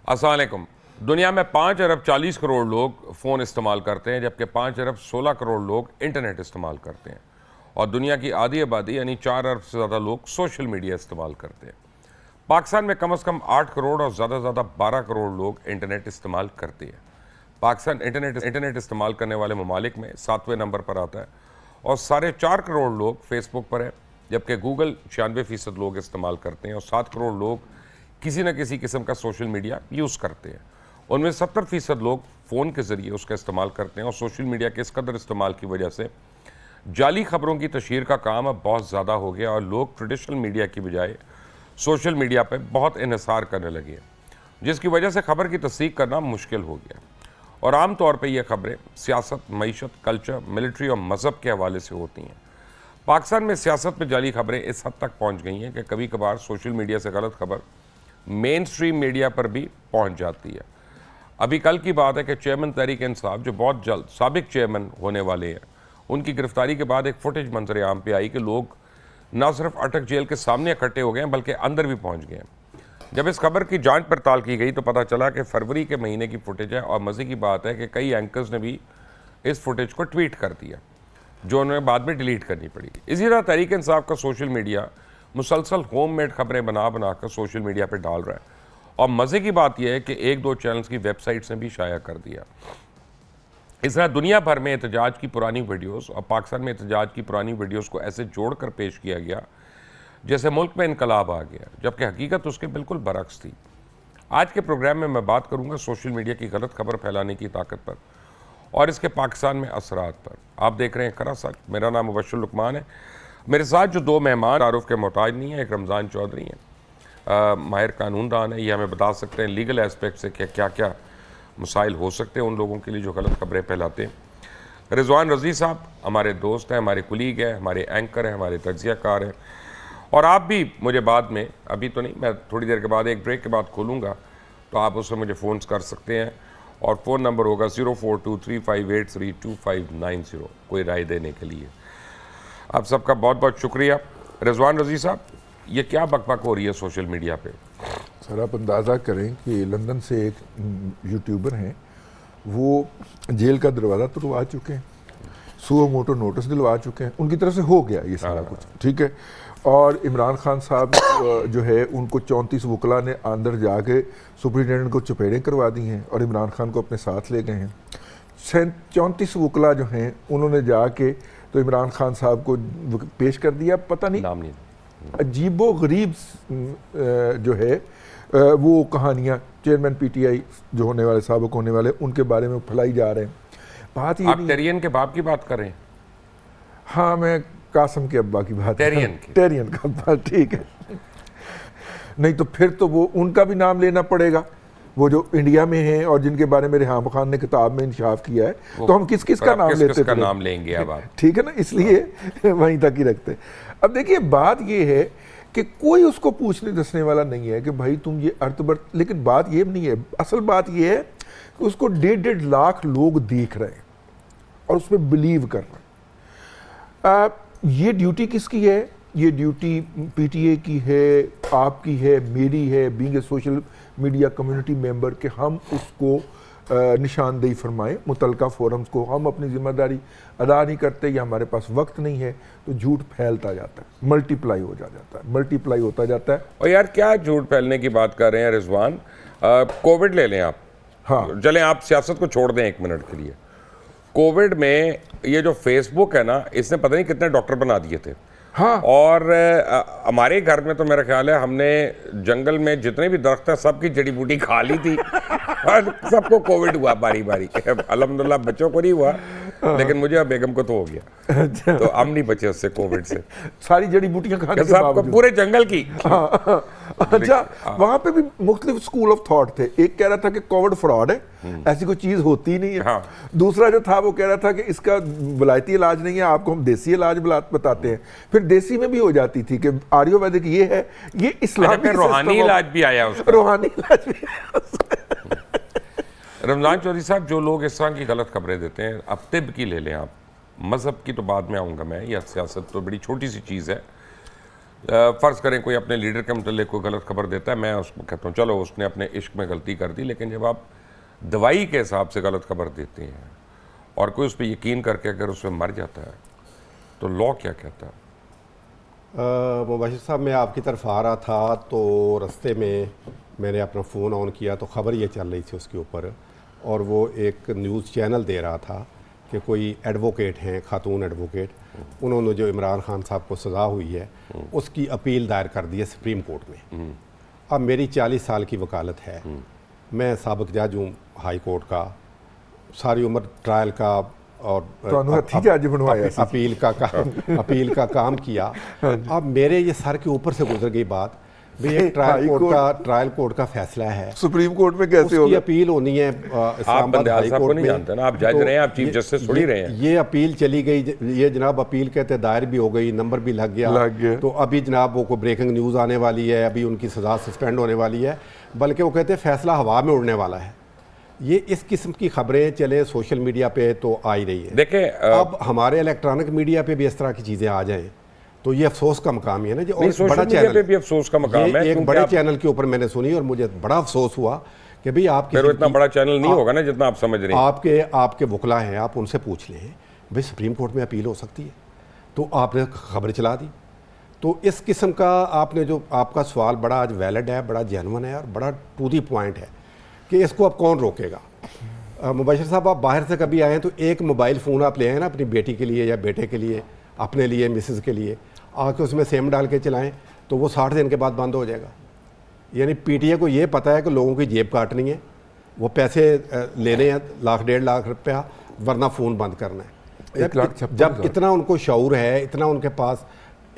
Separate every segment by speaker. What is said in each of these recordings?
Speaker 1: अस्सलाम वालेकुम। दुनिया में 5 अरब 40 करोड़ लोग फ़ोन इस्तेमाल करते हैं, जबकि 5 अरब 16 करोड़ लोग इंटरनेट इस्तेमाल करते हैं और दुनिया की आधी आबादी यानी 4 अरब से ज़्यादा लोग सोशल मीडिया इस्तेमाल करते हैं। पाकिस्तान में कम से कम 8 करोड़ और ज़्यादा से ज़्यादा 12 करोड़ लोग इंटरनेट इस्तेमाल करते हैं। पाकिस्तान इंटरनेट इस्तेमाल करने वाले ममालिक में 7वें नंबर पर आता है और 4.5 करोड़ लोग फेसबुक पर हैं, जबकि गूगल 96% लोग इस्तेमाल करते हैं और 7 करोड़ लोग किसी न किसी किस्म का सोशल मीडिया यूज़ करते हैं। उनमें 70% लोग फ़ोन के ज़रिए उसका इस्तेमाल करते हैं और सोशल मीडिया के इस कदर इस्तेमाल की वजह से जाली खबरों की तशहीर का काम अब बहुत ज़्यादा हो गया और लोग ट्रेडिशनल मीडिया की बजाय सोशल मीडिया पर बहुत इन्हिसार करने लगे हैं, जिसकी वजह से खबर की तस्दीक करना मुश्किल हो गया और आम तौर पर यह खबरें सियासत, मईशत, कल्चर, मिलिट्री और मज़हब के हवाले से होती हैं। पाकिस्तान में सियासत में जाली खबरें इस हद तक पहुँच गई हैं कि कभी कभार सोशल मीडिया से गलत खबर मेन स्ट्रीम मीडिया पर भी पहुंच जाती है। अभी कल की बात है कि चेयरमैन तहरीक इंसाफ, जो बहुत जल्द साबिक चेयरमैन होने वाले हैं, उनकी गिरफ्तारी के बाद एक फुटेज मंजर आम पे आई कि लोग न सिर्फ अटक जेल के सामने इकट्ठे हो गए हैं बल्कि अंदर भी पहुंच गए हैं। जब इस खबर की जांच पड़ताल की गई तो पता चला कि फरवरी के महीने की फुटेज है और मज़े की बात है कि कई एंकर्स ने भी इस फुटेज को ट्वीट कर दिया, जो उन्हें बाद में डिलीट करनी पड़ी। इसी तरह तहरीक इंसाफ का सोशल मीडिया मुसलसल होममेड खबरें बना कर सोशल मीडिया पे डाल रहा है और मज़े की बात यह है कि 1-2 चैनल्स की वेबसाइट्स ने भी शाया कर दिया। इस तरह दुनिया भर में एहतजाज की पुरानी वीडियोस और पाकिस्तान में एहतजाज की पुरानी वीडियोस को ऐसे जोड़कर पेश किया गया जैसे मुल्क में इनकलाब आ गया, जबकि हकीकत उसके बिल्कुल बरक्स थी। आज के प्रोग्राम में मैं बात करूँगा सोशल मीडिया की गलत खबर फैलाने की ताकत पर और इसके पाकिस्तान में असरात पर। आप देख रहे हैं खरा सच। मेरा नाम मुबश्शिर लुकमान है। मेरे साथ जो 2 मेहमान तारुफ के मोहताज नहीं है, एक रमज़ान चौधरी हैं, माहिर कानूनदान है, ये हमें बता सकते हैं लीगल एस्पेक्ट से कि क्या क्या मसाइल हो सकते हैं उन लोगों के लिए जो गलत खबरें फैलाते हैं। रिजवान रज़ी साहब हमारे दोस्त हैं, हमारे कुलीग हैं, हमारे एंकर हैं, हमारे तज्ज़ियाकार हैं और आप भी मुझे बाद में, अभी तो नहीं, मैं थोड़ी देर के बाद एक ब्रेक के बाद खोलूँगा तो आप उसमें मुझे फ़ोन कर सकते हैं और फ़ोन नंबर होगा 042358325590 कोई राय देने के लिए। आप सबका बहुत बहुत शुक्रिया। रिजवान रज़ी साहब, ये क्या बकबक हो रही है सोशल मीडिया पे?
Speaker 2: सर आप अंदाज़ा करें कि लंदन से एक यूट्यूबर हैं, वो जेल का दरवाज़ा तुड़वा चुके हैं, सुओ मोटो नोटिस दिलवा चुके हैं, उनकी तरफ से हो गया ये सारा कुछ, ठीक है। और इमरान खान साहब जो है उनको 34 वकला ने अंदर जाके सुप्रिटेंडेंट को चपेड़ें करवा दी हैं और इमरान खान को अपने साथ ले गए हैं। 34 वकला जो हैं उन्होंने जाके तो इमरान खान साहब को पेश कर दिया, पता नहीं
Speaker 1: नाम नहीं,
Speaker 2: अजीबो गरीब जो है वो कहानियाँ चेयरमैन पीटीआई जो होने वाले, साबिक होने वाले, उनके बारे में फैलाई जा रहे हैं। बात ये
Speaker 1: आप टेरियन के बाप की बात कर रहे हैं?
Speaker 2: हाँ, मैं कासम के अब्बा की बात, टेरियन का अब्बा, ठीक है। नहीं तो फिर तो वो उनका भी नाम लेना पड़ेगा, वो जो इंडिया में हैं और जिनके बारे में रेहाम खान ने किताब में इंशाफ किया है, तो हम किस किस का नाम लेते
Speaker 1: हैं? नाम लेंगे अब आप,
Speaker 2: ठीक है ना, इसलिए वहीं तक ही रखते। अब देखिए बात ये है कि कोई उसको पूछने दसने वाला नहीं है कि भाई तुम ये अर्थ बर्थ, लेकिन बात ये नहीं है, असल बात ये है कि उसको 1.5 लाख लोग देख रहे हैं और उस पर बिलीव कर रहे हैं। ये ड्यूटी किसकी है? ये ड्यूटी पीटीए की है, आपकी है, मेरी है, being a social media community member, के हम उसको निशानदेही फरमाएं मुतलका फोरम्स को। हम अपनी जिम्मेदारी अदा नहीं करते या हमारे पास वक्त नहीं है तो झूठ फैलता जाता है, मल्टीप्लाई हो जाता है, मल्टीप्लाई होता जाता है।
Speaker 1: और यार क्या झूठ फैलने की बात कर रहे हैं रिजवान? कोविड ले लें आप,
Speaker 2: हाँ
Speaker 1: चलें आप सियासत को छोड़ दें 1 मिनट के लिए। कोविड में ये जो फेसबुक है ना, इसने पता नहीं कितने डॉक्टर बना दिए थे।
Speaker 2: हाँ,
Speaker 1: और हमारे घर में तो मेरा ख्याल है हमने जंगल में जितने भी दरख्त है सबकी जड़ी बूटी खा ली थी और सबको कोविड हुआ बारी बारी। अल्हम्दुलिल्लाह बच्चों को नहीं हुआ, लेकिन मुझे और बेगम को तो हो गया, तो हम नहीं बचे उससे, कोविड से।
Speaker 2: सारी जड़ी बूटियां खाने के
Speaker 1: सबको,
Speaker 2: बावजूद
Speaker 1: पूरे जंगल की।
Speaker 2: अच्छा, वहां पे भी मुख्तलिफ स्कूल ऑफ थॉट थे। एक कह रहा था कि कोविड फ्रॉड है, ऐसी कोई चीज होती नहीं है।
Speaker 1: हाँ।
Speaker 2: दूसरा जो था वो कह रहा था कि इसका विलायती इलाज नहीं है, आपको हम देसी इलाज बताते हैं। फिर देसी में भी हो जाती थी कि आयुर्वेदिक ये है, ये इस्लामी
Speaker 1: रूहानी इलाज भी आया उसका।
Speaker 2: रूहानी इलाज भी
Speaker 1: रमज़ान चौधरी साहब, जो लोग इस तरह की गलत खबरें देते हैं, अब तिब की ले लें आप, मज़हब की तो बाद में आऊँगा मैं, या सियासत तो बड़ी छोटी सी चीज़ है। फ़र्ज़ करें कोई अपने लीडर के मतलब कोई गलत खबर देता है, मैं उसको कहता हूँ चलो उसने अपने इश्क में गलती कर दी, लेकिन जब आप दवाई के हिसाब से गलत खबर देते हैं और कोई उस पर यकीन करके अगर उसमें मर जाता है तो लॉ क्या कहता है?
Speaker 3: मुबाशिर साहब, मैं आपकी तरफ आ रहा था तो रास्ते में मैंने अपना फ़ोन ऑन किया तो ख़बर ये चल रही थी उसके ऊपर, और वो एक न्यूज़ चैनल दे रहा था कि कोई एडवोकेट हैं, खातून एडवोकेट, उन्होंने जो इमरान खान साहब को सज़ा हुई है उसकी अपील दायर कर दी है सुप्रीम कोर्ट में। अब मेरी 40 साल की वकालत है, मैं साबिक जज हूँ हाई कोर्ट का, सारी उम्र ट्रायल का और अपील का काम किया। अब मेरे ये सर के ऊपर से गुजर गई बात, भाई एक ट्रायल कोर्ट का फैसला है,
Speaker 2: सुप्रीम कोर्ट में कैसे होगा?
Speaker 3: अपील होनी है इस्लामाबाद हाई कोर्ट में।
Speaker 1: जानते ना, आप जज रहे हैं, आप चीफ जस्टिस थोड़ी रहे हैं।
Speaker 3: ये अपील चली गई, ये जनाब अपील कहते दायर भी हो गई, नंबर भी लग गया। तो अभी जनाब वो को ब्रेकिंग न्यूज़ आने वाली है, अभी उनकी सज़ा सस्पेंड होने वाली है, बल्कि वो कहते हैं फैसला हवा में उड़ने वाला है। ये इस किस्म की खबरें चले सोशल मीडिया पे तो आ ही रही है।
Speaker 1: देखें,
Speaker 3: अब हमारे इलेक्ट्रॉनिक मीडिया पे भी इस तरह की चीज़ें आ जाएं तो ये अफसोस का मकाम है ना जी। और
Speaker 1: बड़ा चैनल पे भी अफसोस का मकाम है।
Speaker 3: एक बड़े चैनल के ऊपर मैंने सुनी और मुझे बड़ा अफसोस हुआ कि भाई आप
Speaker 1: इतना बड़ा चैनल नहीं होगा ना जितना आप समझ रहे हैं।
Speaker 3: आपके वकला हैं, आप उनसे पूछ लें भाई सुप्रीम कोर्ट में अपील हो सकती है, तो आपने खबर चला दी। तो इस किस्म का आपने जो आपका सवाल बड़ा आज वैलिड है, बड़ा जेन्युइन है और बड़ा टू दी पॉइंट है कि इसको अब कौन रोकेगा। मुबशिर साहब, आप बाहर से कभी आए तो एक मोबाइल फ़ोन आप ले आए ना अपनी बेटी के लिए या बेटे के लिए, अपने लिए, मिसेज़ के लिए, आके उसमें सेम डाल के चलाएं तो वो 60 दिन के बाद बंद हो जाएगा। यानी पीटीए को ये पता है कि लोगों की जेब काटनी है, वो पैसे लेने हैं लाख 1.5 लाख रुपया, वरना फ़ोन बंद करना है। जब इतना उनको शऊर है, इतना उनके पास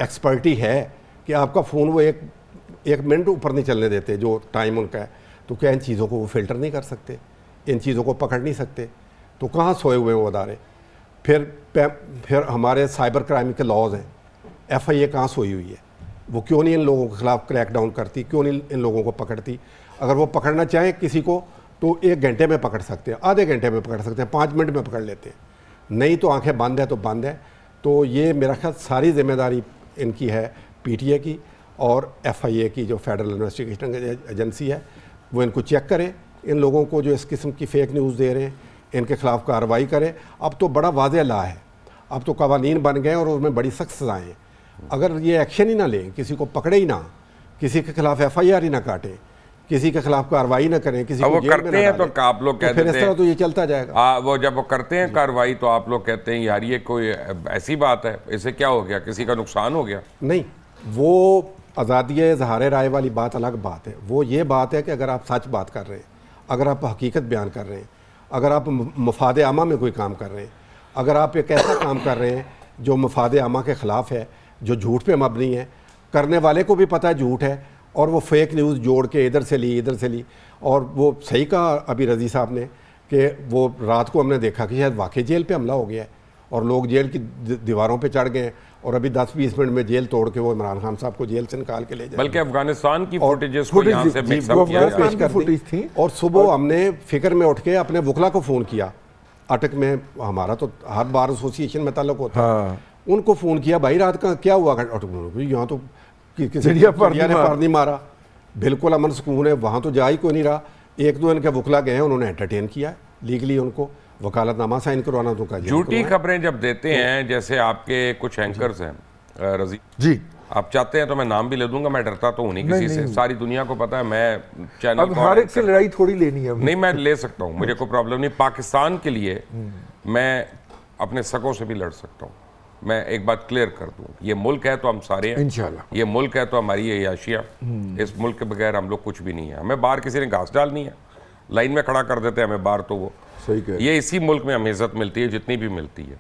Speaker 3: एक्सपर्टी है कि आपका फ़ोन वो एक मिनट ऊपर नहीं चलने देते जो टाइम उनका है, तो क्या इन चीज़ों को वो फ़िल्टर नहीं कर सकते, इन चीज़ों को पकड़ नहीं सकते? तो कहाँ सोए हुए वो अदारे? फिर हमारे साइबर क्राइम के लॉज हैं, FIA कहाँ सोई हुई है? वो क्यों नहीं इन लोगों के खिलाफ क्रैक डाउन करती, क्यों नहीं इन लोगों को पकड़ती? अगर वो पकड़ना चाहें किसी को तो 1 घंटे में पकड़ सकते हैं, आधे घंटे में पकड़ सकते हैं, 5 मिनट में पकड़ लेते हैं, नहीं तो आंखें बंद है तो बंद है। तो ये मेरा ख्याल सारी जिम्मेदारी इनकी है, PTA की और FIA की जो फेडरल इन्वेस्टिगेशन एजेंसी है, वो इनको चेक करे, इन लोगों को जो इस किस्म की फ़ेक न्यूज़ दे रहे हैं इनके खिलाफ कार्रवाई करे। अब तो बड़ा वाज़ेह ला है, अब तो कवानीन बन गए और उसमें बड़ी सख्त सज़ाएँ हैं। अगर ये एक्शन ही ना लें, किसी को पकड़े ही ना, किसी के खिलाफ FIR ही ना काटें, किसी के खिलाफ कार्रवाई ना करें, किसी को
Speaker 1: जेल में ना डालें, तो आप लोग कहते हैं
Speaker 3: फिर इस तरह तो ये चलता जाएगा।
Speaker 1: वो जब वो करते हैं कार्रवाई तो आप लोग कहते हैं यार ये कोई ऐसी बात है, इससे क्या हो गया, किसी का नुकसान हो गया?
Speaker 3: नहीं, वो आज़ादी इज़हार राय वाली बात अलग बात है। वो ये बात है कि अगर आप सच बात कर रहे हैं, अगर आप हकीकत बयान कर रहे हैं, अगर आप मफाद आमा में कोई काम कर रहे हैं, अगर आप एक ऐसा काम कर रहे हैं जो मफाद आमा के ख़िलाफ़ है, जो झूठ पे मबनी है, करने वाले को भी पता है झूठ है, और वो फेक न्यूज़ जोड़ के इधर से ली, और वो सही कहा अभी रज़ी साहब ने कि वो रात को हमने देखा कि शायद वाकई जेल पे हमला हो गया है और लोग जेल की दीवारों पे चढ़ गए और अभी 10-20 मिनट में जेल तोड़ के वो इमरान खान साहब को जेल से निकाल के ले जाए।
Speaker 1: बल्कि अफगानिस्तान की फुटेजेस को यहाँ से मिक्सअप किया
Speaker 3: थी। और सुबह हमने फिक्र में उठ के अपने वकला को फ़ोन किया, अटक में हमारा तो हर बार एसोसिएशन में ताल्लुक होता है, उनको फ़ोन किया, भाई रात का क्या हुआ? यहाँ तो चिड़िया ने पर नहीं मारा, बिल्कुल अमन सुकून है, वहाँ तो जा ही कोई नहीं रहा। 1-2 इनके वकला गए हैं, उन्होंने एंटरटेन किया लीगली, उनको वकालतनामा साइन करवाना तो का
Speaker 1: झूठी खबरें जब देते हैं, जैसे आपके कुछ एंकर्स हैं रज़ी जी, आप चाहते हैं तो मैं नाम भी ले दूंगा, मैं डरता तो हूँ नहीं किसी से, सारी दुनिया को पता है मैं चैनल
Speaker 2: अब हर एक से लड़ाई थोड़ी लेनी है।
Speaker 1: नहीं, मैं ले सकता हूँ, मुझे कोई प्रॉब्लम नहीं। पाकिस्तान के लिए मैं अपने सकों से भी लड़ सकता हूँ। मैं एक बात क्लियर कर दूं, ये मुल्क है तो हम सारे हैं इंशाल्लाह, ये मुल्क है तो हमारी ये याशिया, इस मुल्क के बगैर हम लोग कुछ भी नहीं है। हमें बाहर किसी ने घास डालनी है, लाइन में खड़ा कर देते हैं हमें बाहर, तो वो
Speaker 2: सही कह,
Speaker 1: ये इसी मुल्क में हमें इज्जत मिलती है जितनी भी मिलती है।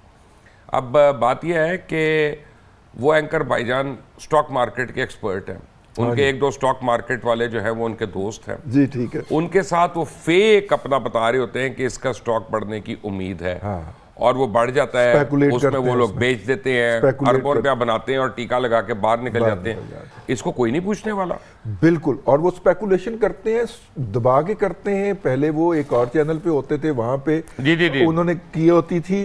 Speaker 1: अब बात यह है कि वो एंकर भाईजान स्टॉक मार्केट के एक्सपर्ट हैं, उनके 1-2 स्टॉक मार्केट वाले जो है वो उनके दोस्त हैं
Speaker 2: जी, ठीक है,
Speaker 1: उनके साथ वो फेक अपना बता रहे होते हैं कि इसका स्टॉक बढ़ने की उम्मीद है, और वो बढ़ जाता है, उसमें वो लोग बेच देते हैं, अरबों रुपया बनाते हैं और टीका लगा के बाहर निकल जाते हैं। इसको कोई नहीं पूछने वाला।
Speaker 2: बिल्कुल, और वो स्पेकुलेशन करते हैं, दबा के करते हैं। पहले वो एक और चैनल पे होते थे, वहां पे
Speaker 1: जी,
Speaker 2: उन्होंने की होती थी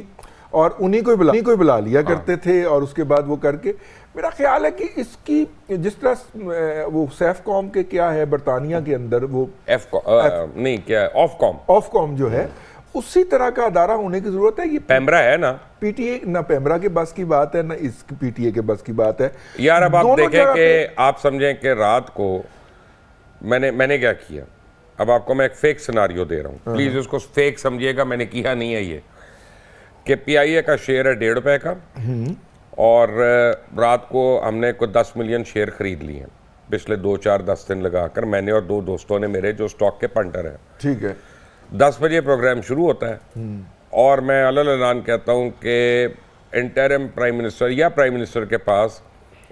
Speaker 2: और उन्हीं को बुला लिया करते थे, और उसके बाद वो करके मेरा ख्याल है कि इसकी जिस तरह वो सैफकॉम के क्या है बरतानिया के अंदर वो
Speaker 1: नहीं क्या है,
Speaker 2: ऑफकॉम जो है, उसी तरह का अदारा होने की जरूरत है। ये
Speaker 1: पैमरा है ना,
Speaker 2: पीटीए ना पैमरा के बस की बात है ना इस पीटीए के बस की बात है
Speaker 1: यार। अब आप
Speaker 2: दोनों
Speaker 1: देखें कि आप समझें कि रात को मैंने क्या किया। अब आपको मैं एक फेक सिनारियो दे रहा हूँ, प्लीज उसको फेक समझिएगा, मैंने किया नहीं है ये, कि पीआईए का शेयर है ₹1.5 का, और रात को हमने कुछ 10 मिलियन शेयर खरीद लिए हैं पिछले 2-4-10 दिन लगाकर, मैंने और 2 दोस्तों ने मेरे, जो स्टॉक के पंटर हैं।
Speaker 2: ठीक है,
Speaker 1: 10 बजे प्रोग्राम शुरू होता है और मैं अलग ऐलान कहता हूँ कि इंटरिम प्राइम मिनिस्टर या प्राइम मिनिस्टर के पास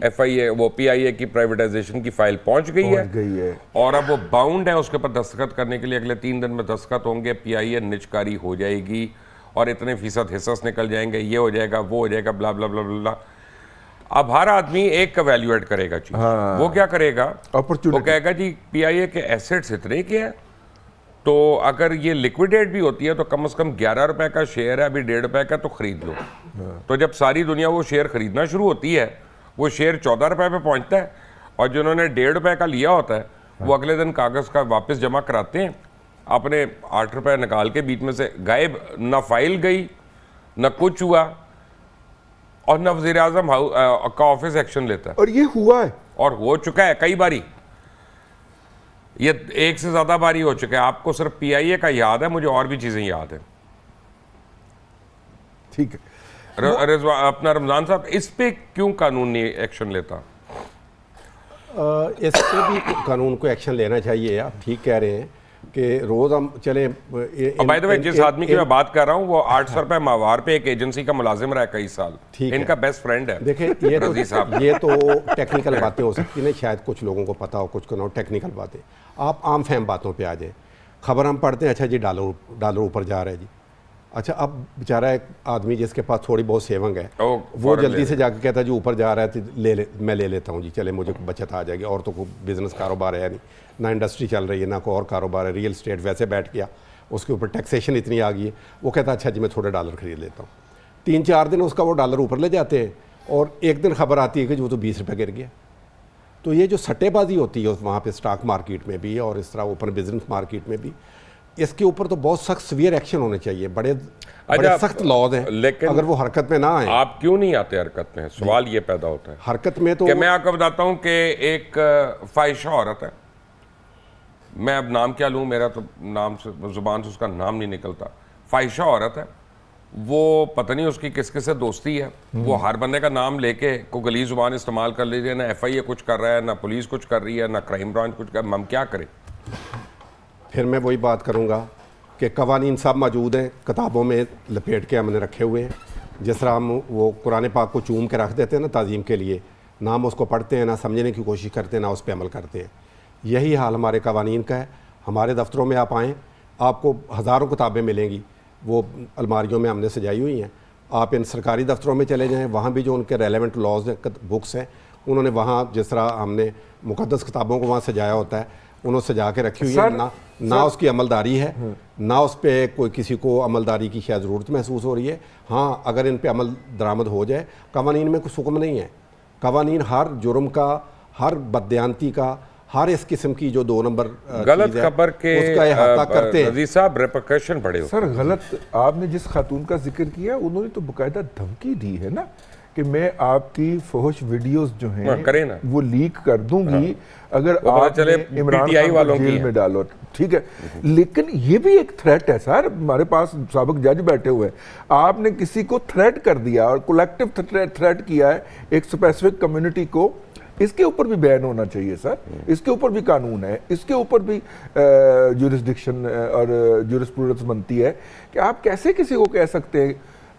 Speaker 1: एफआईए वो पीआईए की प्राइवेटाइजेशन की फाइल पहुंच गई है और अब वो बाउंड है उसके ऊपर दस्तखत करने के लिए। अगले 3 दिन में दस्तखत होंगे, पीआईए निजकारी हो जाएगी और इतने फीसद हिस्सा निकल जाएंगे, ये हो जाएगा, वो हो जाएगा, ब्ला ब्ला ब्ला ब्ला। अब हर आदमी एक का वैल्यूएट करेगा चीज। वो क्या करेगा, वो कहेगा जी पीआईए के एसेट्स इतने के हैं, तो अगर ये लिक्विडेट भी होती है तो कम से कम ₹11 का शेयर है, अभी ₹1.5 का, तो खरीद लो। तो जब सारी दुनिया वो शेयर खरीदना शुरू होती है, वो शेयर ₹14 पे पहुंचता है, और जिन्होंने ₹1.5 का लिया होता है वो अगले दिन कागज का वापस जमा कराते हैं, अपने ₹8 निकाल के बीच में से गायब, ना फाइल गई, ना कुछ हुआ, और ना वज़ीर आज़म का ऑफिस एक्शन लेता है।
Speaker 2: और ये हुआ है
Speaker 1: और हो चुका है कई बारी, ये 1 से ज्यादा बारी हो चुका है। आपको सिर्फ पीआईए का याद है, मुझे और भी चीजें याद है।
Speaker 2: ठीक है,
Speaker 1: अपना रमजान साहब, इस पे क्यों कानून नहीं एक्शन लेता?
Speaker 3: इस पे भी कानून को एक्शन लेना चाहिए। आप ठीक कह रहे हैं कि रोज हम चले।
Speaker 1: बाय द वे, जिस आदमी की मैं बात कर रहा हूँ वो 800 रुपए माहवार पे एक एजेंसी का मुलाजिम रहा है कई साल, इनका बेस्ट फ्रेंड है।
Speaker 3: देखिए ये तो टेक्निकल बातें हो सकती हैं, शायद कुछ लोगों को पता हो, कुछ को ना हो, टेक्निकल बातें। आप आम फहम बातों पे आ जाए। खबर हम पढ़ते हैं, अच्छा जी डॉलर ऊपर जा रहा है जी। अच्छा, अब बेचारा एक आदमी जिसके पास थोड़ी बहुत सेविंग है, वो जल्दी से जाके कहता है जी ऊपर जा रहा है तो मैं ले लेता हूँ जी, चले मुझे बचत आ जाएगी। और तो कोई बिजनेस कारोबार है नहीं, ना इंडस्ट्री चल रही है, ना कोई और कारोबार है, रियल स्टेट वैसे बैठ गया, उसके ऊपर टैक्सेशन इतनी आ गई है, वो कहता है अच्छा जी मैं थोड़े डॉलर खरीद लेता हूँ। 3-4 दिन उसका वो डॉलर ऊपर ले जाते हैं, और एक दिन खबर आती है कि वो तो ₹20 गिर गया। तो ये जो सट्टेबाजी होती है वहाँ पे स्टॉक मार्केट में भी और इस तरह ओपन बिजनेस मार्केट में भी, इसके ऊपर तो बहुत सख्त सीवियर एक्शन होने चाहिए। बड़े सख्त लॉज हैं, लेकिन अगर वो हरकत में ना आए।
Speaker 1: आप क्यों नहीं आते हरकत में? सवाल ये पैदा होता है
Speaker 3: हरकत में। तो
Speaker 1: मैं आपको बताता हूँ कि एक फाहिशा औरत है, मैं अब नाम क्या लूँ, मेरा तो नाम से जुबान से उसका नाम नहीं निकलता। फाहिशा औरत है, वो पता नहीं उसकी किस किस से दोस्ती है, वो हर बंदे का नाम लेके को गली जुबान इस्तेमाल कर लीजिए, ना एफआईए कुछ कर रहा है, ना पुलिस कुछ कर रही है, ना क्राइम ब्रांच कुछ कर, हम क्या करें?
Speaker 3: फिर मैं वही बात करूँगा कि कवानीन सब मौजूद हैं, किताबों में लपेट के हमने रखे हुए हैं। जिस तरह हम वो कुरान पाक को चूम के रख देते हैं ना ताज़ीम के लिए, ना हम उसको पढ़ते हैं, ना समझने की कोशिश करते हैं, ना उस पर अमल करते हैं। यही हाल हमारे कवानीन का है। हमारे दफ्तरों में आप आएँ, आपको हज़ारों किताबें मिलेंगी, वो अलमारियों में हमने सजाई हुई हैं। आप इन सरकारी दफ्तरों में चले जाएँ, वहाँ भी जो उनके रेलेवेंट लॉज बुक्स हैं, उन्होंने वहाँ जिस तरह हमने मुक़द्दस किताबों को वहाँ सजाया होता है, उन्होंने सजा के रखी हुई है। ना उसकी अमलदारी है, ना उस पर कोई किसी को अमलदारी की शायद ज़रूरत महसूस हो रही है। हाँ, अगर इन पे अमल दरामद हो जाए, कवानीन में कुछ हुक्म नहीं है। कवानीन हर जुर्म का, हर बदयांती का, हर इस किस्म की जो 2 नंबर
Speaker 1: गलत खबर के
Speaker 3: उसका अहाता करते हैं।
Speaker 1: रज़ी साहब, रिपरकशन पड़े
Speaker 2: सर। गलत, आपने जिस खातून का जिक्र किया उन्होंने तो बाकायदा धमकी दी है ना कि मैं आपकी फहुश वीडियोस जो हैं वो लीक कर दूंगी अगर आप इमरान खान को जेल में डालो। ठीक है, लेकिन ये भी एक थ्रेट है सर। हमारे पास साबिक जज बैठे हुए हैं, आपने किसी को थ्रेट कर दिया और कलेक्टिव थ्रेट किया है एक स्पेसिफिक कम्युनिटी को, इसके ऊपर भी बैन होना चाहिए सर। इसके ऊपर भी कानून है, इसके ऊपर भी ज्यूरिसडिक्शन और ज्यूरिस्प्रूडेंस बनती है कि आप कैसे किसी को कह सकते हैं।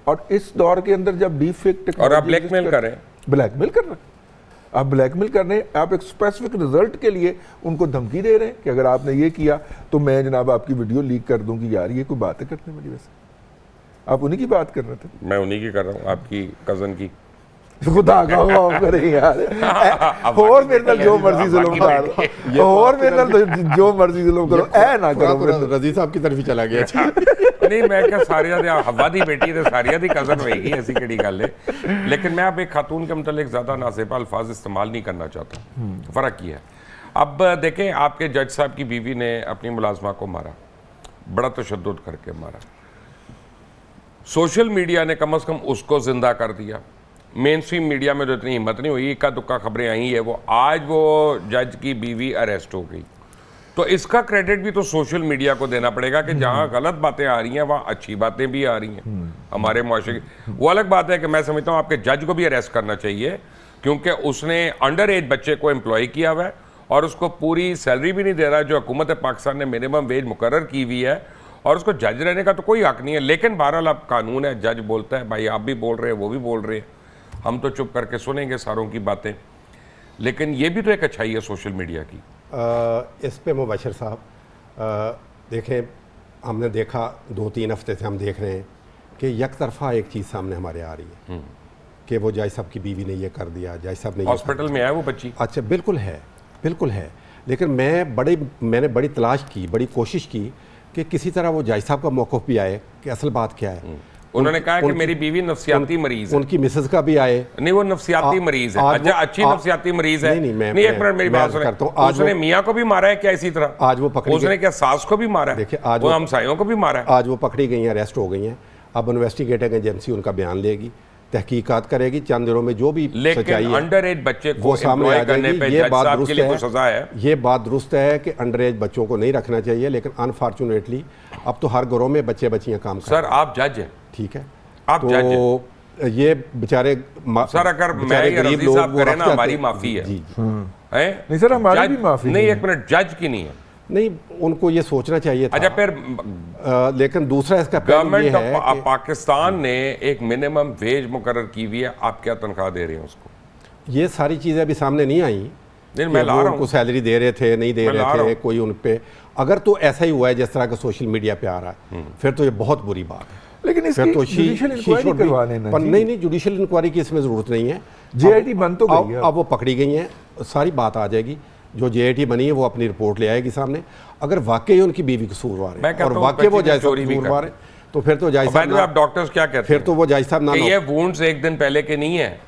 Speaker 2: और इस दौर के अंदर जब डीप फेक टेक्नोलॉजी,
Speaker 1: और आप ब्लैकमेल कर रहे हैं,
Speaker 2: ब्लैकमेल कर रहे हैं, आप ब्लैकमेल कर रहे हैं, आप एक स्पेसिफिक रिजल्ट के लिए उनको धमकी दे रहे हैं कि अगर आपने ये किया तो मैं जनाब आपकी वीडियो लीक कर दूंगी। यार ये कोई बात है करने वाली? वैसे आप उन्हीं की बात कर रहे थे।
Speaker 1: मैं उन्हीं की कर रहा हूँ, आपकी कज़न की।
Speaker 2: खुदा का माफ करे यार और मेरे नाल जो मर्जी जुल्म कर और मेरे नाल जो मर्जी जुल्म करो ऐ ना करो
Speaker 3: तो रजी साहब की तरफ ही चला गया
Speaker 1: नहीं मैं क्या सारिया दे हवा दी बेटी ते सारिया दी कजन होएगी, ऐसी केड़ी गल है। लेकिन मैं अब एक खातून के मतलब ज़्यादा नासेबा अल्फाज इस्तेमाल नहीं करना चाहता। फ़र्क ये है, अब देखें आपके जज साहब की बीवी ने अपनी मुलाजमा को मारा, बड़ा तशद्दुद करके मारा। सोशल मीडिया ने कम से कम उसको जिंदा कर दिया। मेन स्ट्रीम मीडिया में तो इतनी हिम्मत नहीं हुई, इक्का दुक्का खबरें आई है वो आज वो जज की बीवी अरेस्ट हो गई। तो इसका क्रेडिट भी तो सोशल मीडिया को देना पड़ेगा कि जहाँ गलत बातें आ रही हैं वहाँ अच्छी बातें भी आ रही हैं हमारे मुआशरे की। वो अलग बात है कि मैं समझता हूँ आपके जज को भी अरेस्ट करना चाहिए, क्योंकि उसने अंडर एज बच्चे को एम्प्लॉय किया हुआ है और उसको पूरी सैलरी भी नहीं दे रहा है जो हुकूमत पाकिस्तान ने मिनिमम वेज मुकर्रर की हुई है, और उसको जज रहने का तो कोई हक नहीं है। लेकिन बहरहाल अब कानून है, जज बोलता है भाई आप भी बोल रहे हैं वो भी बोल रहे हैं, हम तो चुप करके सुनेंगे सारों की बातें। लेकिन ये भी तो एक अच्छाई है सोशल मीडिया की।
Speaker 3: इस पे मुबशर साहब देखें, हमने देखा 2-3 हफ्ते से हम देख रहे हैं कि एक तरफा एक चीज़ सामने हमारे आ रही है कि वो जज साहब की बीवी ने ये कर दिया, जज साहब ने
Speaker 1: हॉस्पिटल में है वो बच्ची।
Speaker 3: अच्छा बिल्कुल है, बिल्कुल है। लेकिन मैंने बड़ी तलाश की, बड़ी कोशिश की कि किसी तरह वो जज साहब का मौक़िफ़ भी आए कि असल बात क्या है।
Speaker 1: उन्होंने कहा कि मेरी बीवी नफ्सियाती मरीज है।
Speaker 3: उनकी मिसेज का भी आए,
Speaker 1: नहीं वो नफ्सियाती मरीज है। अच्छा अच्छी नफ्सियाती मरीज है। नहीं एक मिनट मेरी बात सुनो, उसने मियाँ को भी मारा है क्या इसी तरह?
Speaker 3: आज वो पकड़ी,
Speaker 1: उसने क्या सास को भी मारा है?
Speaker 3: देखिए आज
Speaker 1: वो हमसायों को भी मारा है।
Speaker 3: आज वो पकड़ी गई हैं, अरेस्ट हो गई हैं। अब इन्वेस्टिगेटिंग एजेंसी उनका बयान लेगी, तहकीकात करेगी, चंद दिनों में जो भी सच्चाई है
Speaker 1: अंडर एज बच्चे को
Speaker 3: वो सामने आ जाएगी। ये बात दुरुस्त है,
Speaker 1: सजा है।
Speaker 3: ये बात दुरुस्त है कि अंडर एज बच्चों को नहीं रखना चाहिए, लेकिन अनफॉर्चुनेटली अब तो हर घरों में बच्चे बच्चियां काम कर।
Speaker 1: सर आप जज हैं,
Speaker 3: ठीक है,
Speaker 1: आप
Speaker 3: तो
Speaker 1: जज हैं।
Speaker 3: ये बेचारे
Speaker 1: सर अगर मैं या रज़ी साहब करें ना हमारी माफी है।
Speaker 3: जी
Speaker 2: नहीं सर हमारी भी माफी
Speaker 1: नहीं, एक मिनट, जज की नहीं है।
Speaker 3: नहीं, उनको ये सोचना चाहिए था।
Speaker 1: अच्छा फिर
Speaker 3: लेकिन दूसरा इसका
Speaker 1: गवर्नमेंट ऑफ पाकिस्तान ने एक मिनिमम वेज मुकर्रर की हुई है, आप क्या तनख्वाह दे रहे हैं उसको?
Speaker 3: ये सारी चीज़ें अभी सामने नहीं आई।
Speaker 1: नहीं मैं ला रहा हूँ,
Speaker 3: उनको सैलरी दे रहे थे, नहीं दे रहे थे, कोई उन पे अगर तो ऐसा ही हुआ है जिस तरह का सोशल मीडिया पे आ रहा है, फिर तो ये बहुत बुरी बात है।
Speaker 2: लेकिन इसकी जुडिशियल इंक्वायरी करवा लेना।
Speaker 3: नहीं, जुडिशियल इंक्वायरी की इसमें ज़रूरत नहीं है।
Speaker 2: जेआईटी बन तो गई है,
Speaker 3: अब वो पकड़ी गई हैं, सारी बात आ जाएगी। जो जेआईटी बनी है वो अपनी रिपोर्ट ले आएगी सामने। अगर वाकई उनकी बीवी कसूरवार है और वाकई वो जज साहब कसूरवार है तो फिर तो जज साहब,
Speaker 1: आप डॉक्टर्स क्या कहते हैं,
Speaker 3: फिर तो वो जज साहब ना,
Speaker 1: ये वुंड्स एक दिन पहले के नहीं है,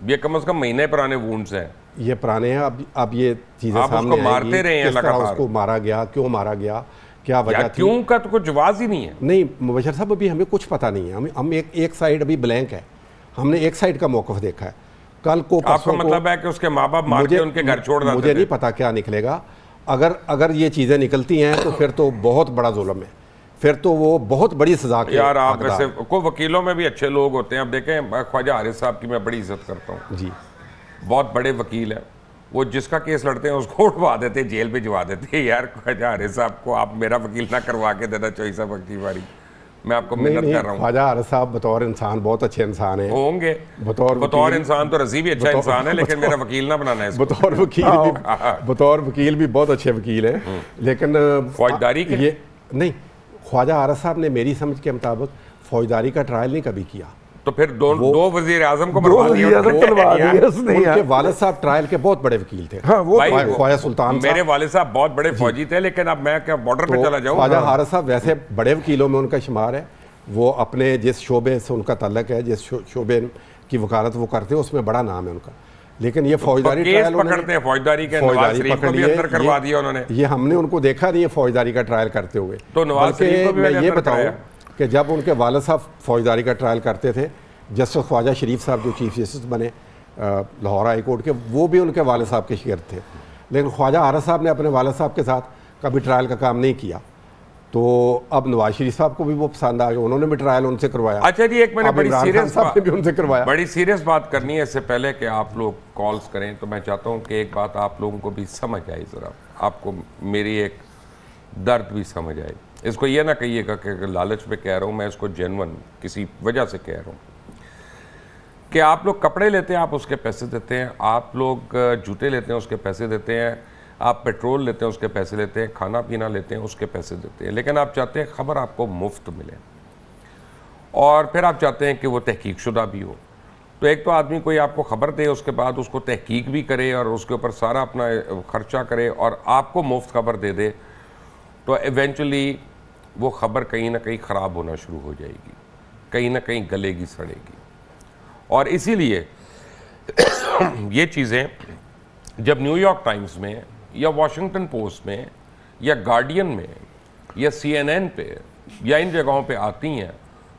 Speaker 1: ये कम से कम महीने पुराने वुंड्स हैं।
Speaker 3: ये पुराने हैं। अब ये चीज़ें सामने
Speaker 1: मारते रहे हैं लगातार।
Speaker 3: उसको मारा गया, क्यों मारा गया, क्या वजह थी,
Speaker 1: क्यों का तो कुछ जवाब ही नहीं है।
Speaker 3: नहीं मुबशर साहब, अभी हमें कुछ पता नहीं है। हम एक साइड अभी ब्लैंक है, हमने एक साइड का मौक़िफ़ देखा है। कल को
Speaker 1: आपका मतलब है कि उसके माँ बाप मार के उनके घर छोड़ देते?
Speaker 3: मुझे नहीं पता क्या निकलेगा। अगर ये चीज़ें निकलती हैं तो फिर तो बहुत बड़ा जुल्म है, फिर तो वो बहुत बड़ी सजा के
Speaker 1: यार। आप वैसे को वकीलों में भी अच्छे लोग होते हैं। अब देखें ख्वाजा हारिस साहब की मैं बड़ी इज्जत करता हूँ
Speaker 3: जी,
Speaker 1: बहुत बड़े वकील हैं। वो जिसका केस लड़ते हैं उसको उठवा देते, जेल भिजवा देते। यार ख्वाजा हारिस साहब को आप मेरा वकील ना करवा के देना चाहिए साहब अगली बारी। मैं आपको मिन्नत कर रहा हूँ।
Speaker 3: ख्वाजा हारिस साहब बतौर इंसान बहुत अच्छे इंसान हैं,
Speaker 1: होंगे बतौर इंसान तो रज़ी भी अच्छा इंसान है, लेकिन मेरा वकील ना बनाना है।
Speaker 3: बतौर वकील भी बहुत अच्छे वकील हैं, लेकिन
Speaker 1: फौजदारी के
Speaker 3: ये नहीं। ख्वाजा हारिस साहब ने मेरी समझ के मुताबिक फौजदारी का ट्रायल नहीं कभी किया।
Speaker 1: तो फिर दो वजीर आजम को मरवा दिया
Speaker 3: उसने। उनके वालिद साहब ट्रायल के बहुत बड़े वकील थे।
Speaker 2: हाँ, वो
Speaker 3: ख्वाजा सुल्तान,
Speaker 1: मेरे वालिद साहब बहुत बड़े फौजी थे, लेकिन अब मैं क्या बॉर्डर पे चला जाऊँ।
Speaker 3: ख्वाजा हारिस साहब वैसे बड़े वकीलों में उनका शुमार है। वो अपने जिस शोबे से उनका तल्लक है, जिस शोबे की वकालत वो करते हैं, उसमें बड़ा नाम है उनका। लेकिन ये फौजदारी ट्रायल
Speaker 1: पकड़ते हैं, फौजदारी के नवाज शरीफ को भी अंदर करवा दिया उन्होंने।
Speaker 3: ये हमने उनको देखा नहीं है फौजदारी का ट्रायल करते हुए।
Speaker 1: तो नवाज शरीफ को भी
Speaker 3: मैं ये बताऊं कि जब उनके वालिद साहब फौजदारी का ट्रायल करते थे, जस्टिस ख्वाजा शरीफ साहब जो चीफ जस्टिस बने लाहौर हाई कोर्ट के, वो भी उनके वालिद साहब के शिगिर्द थे। लेकिन ख्वाजा हारिस साहब ने अपने वालिद साहब के साथ कभी ट्रायल का काम नहीं किया। तो अब नवाज शरीफ साहब को भी वो पसंद आ गया, उन्होंने भी ट्रायल उनसे करवाया।
Speaker 1: अच्छा जी, एक मैंने बड़ी सीरियस बात करनी है इससे पहले कि आप लोग कॉल्स करें, तो मैं चाहता हूं कि एक बात आप लोगों को भी समझ आए, ज़रा आपको मेरी एक दर्द भी समझ आए। इसको ये ना कहिएगा कि लालच पे कह रहा हूँ, मैं इसको जेन्युइन किसी वजह से कह रहा हूँ कि आप लोग कपड़े लेते हैं, आप उसके पैसे देते हैं, आप लोग जूते लेते हैं, उसके पैसे देते हैं, आप पेट्रोल लेते हैं, उसके पैसे लेते हैं, खाना पीना लेते हैं, उसके पैसे देते हैं, लेकिन आप चाहते हैं खबर आपको मुफ्त मिले, और फिर आप चाहते हैं कि वो तहकीक शुदा भी हो, तो एक तो आदमी कोई आपको खबर दे, उसके बाद उसको तहकीक भी करे और उसके ऊपर सारा अपना खर्चा करे और आपको मुफ्त खबर दे दे, तो इवेंचुअली वो खबर कहीं ना कहीं ख़राब होना शुरू हो जाएगी, कहीं ना कहीं गलेगी सड़ेगी। और इसीलिए ये चीज़ें जब न्यूयॉर्क टाइम्स में या वॉशिंगटन पोस्ट में या गार्डियन में या CNN पे या इन जगहों पे आती हैं,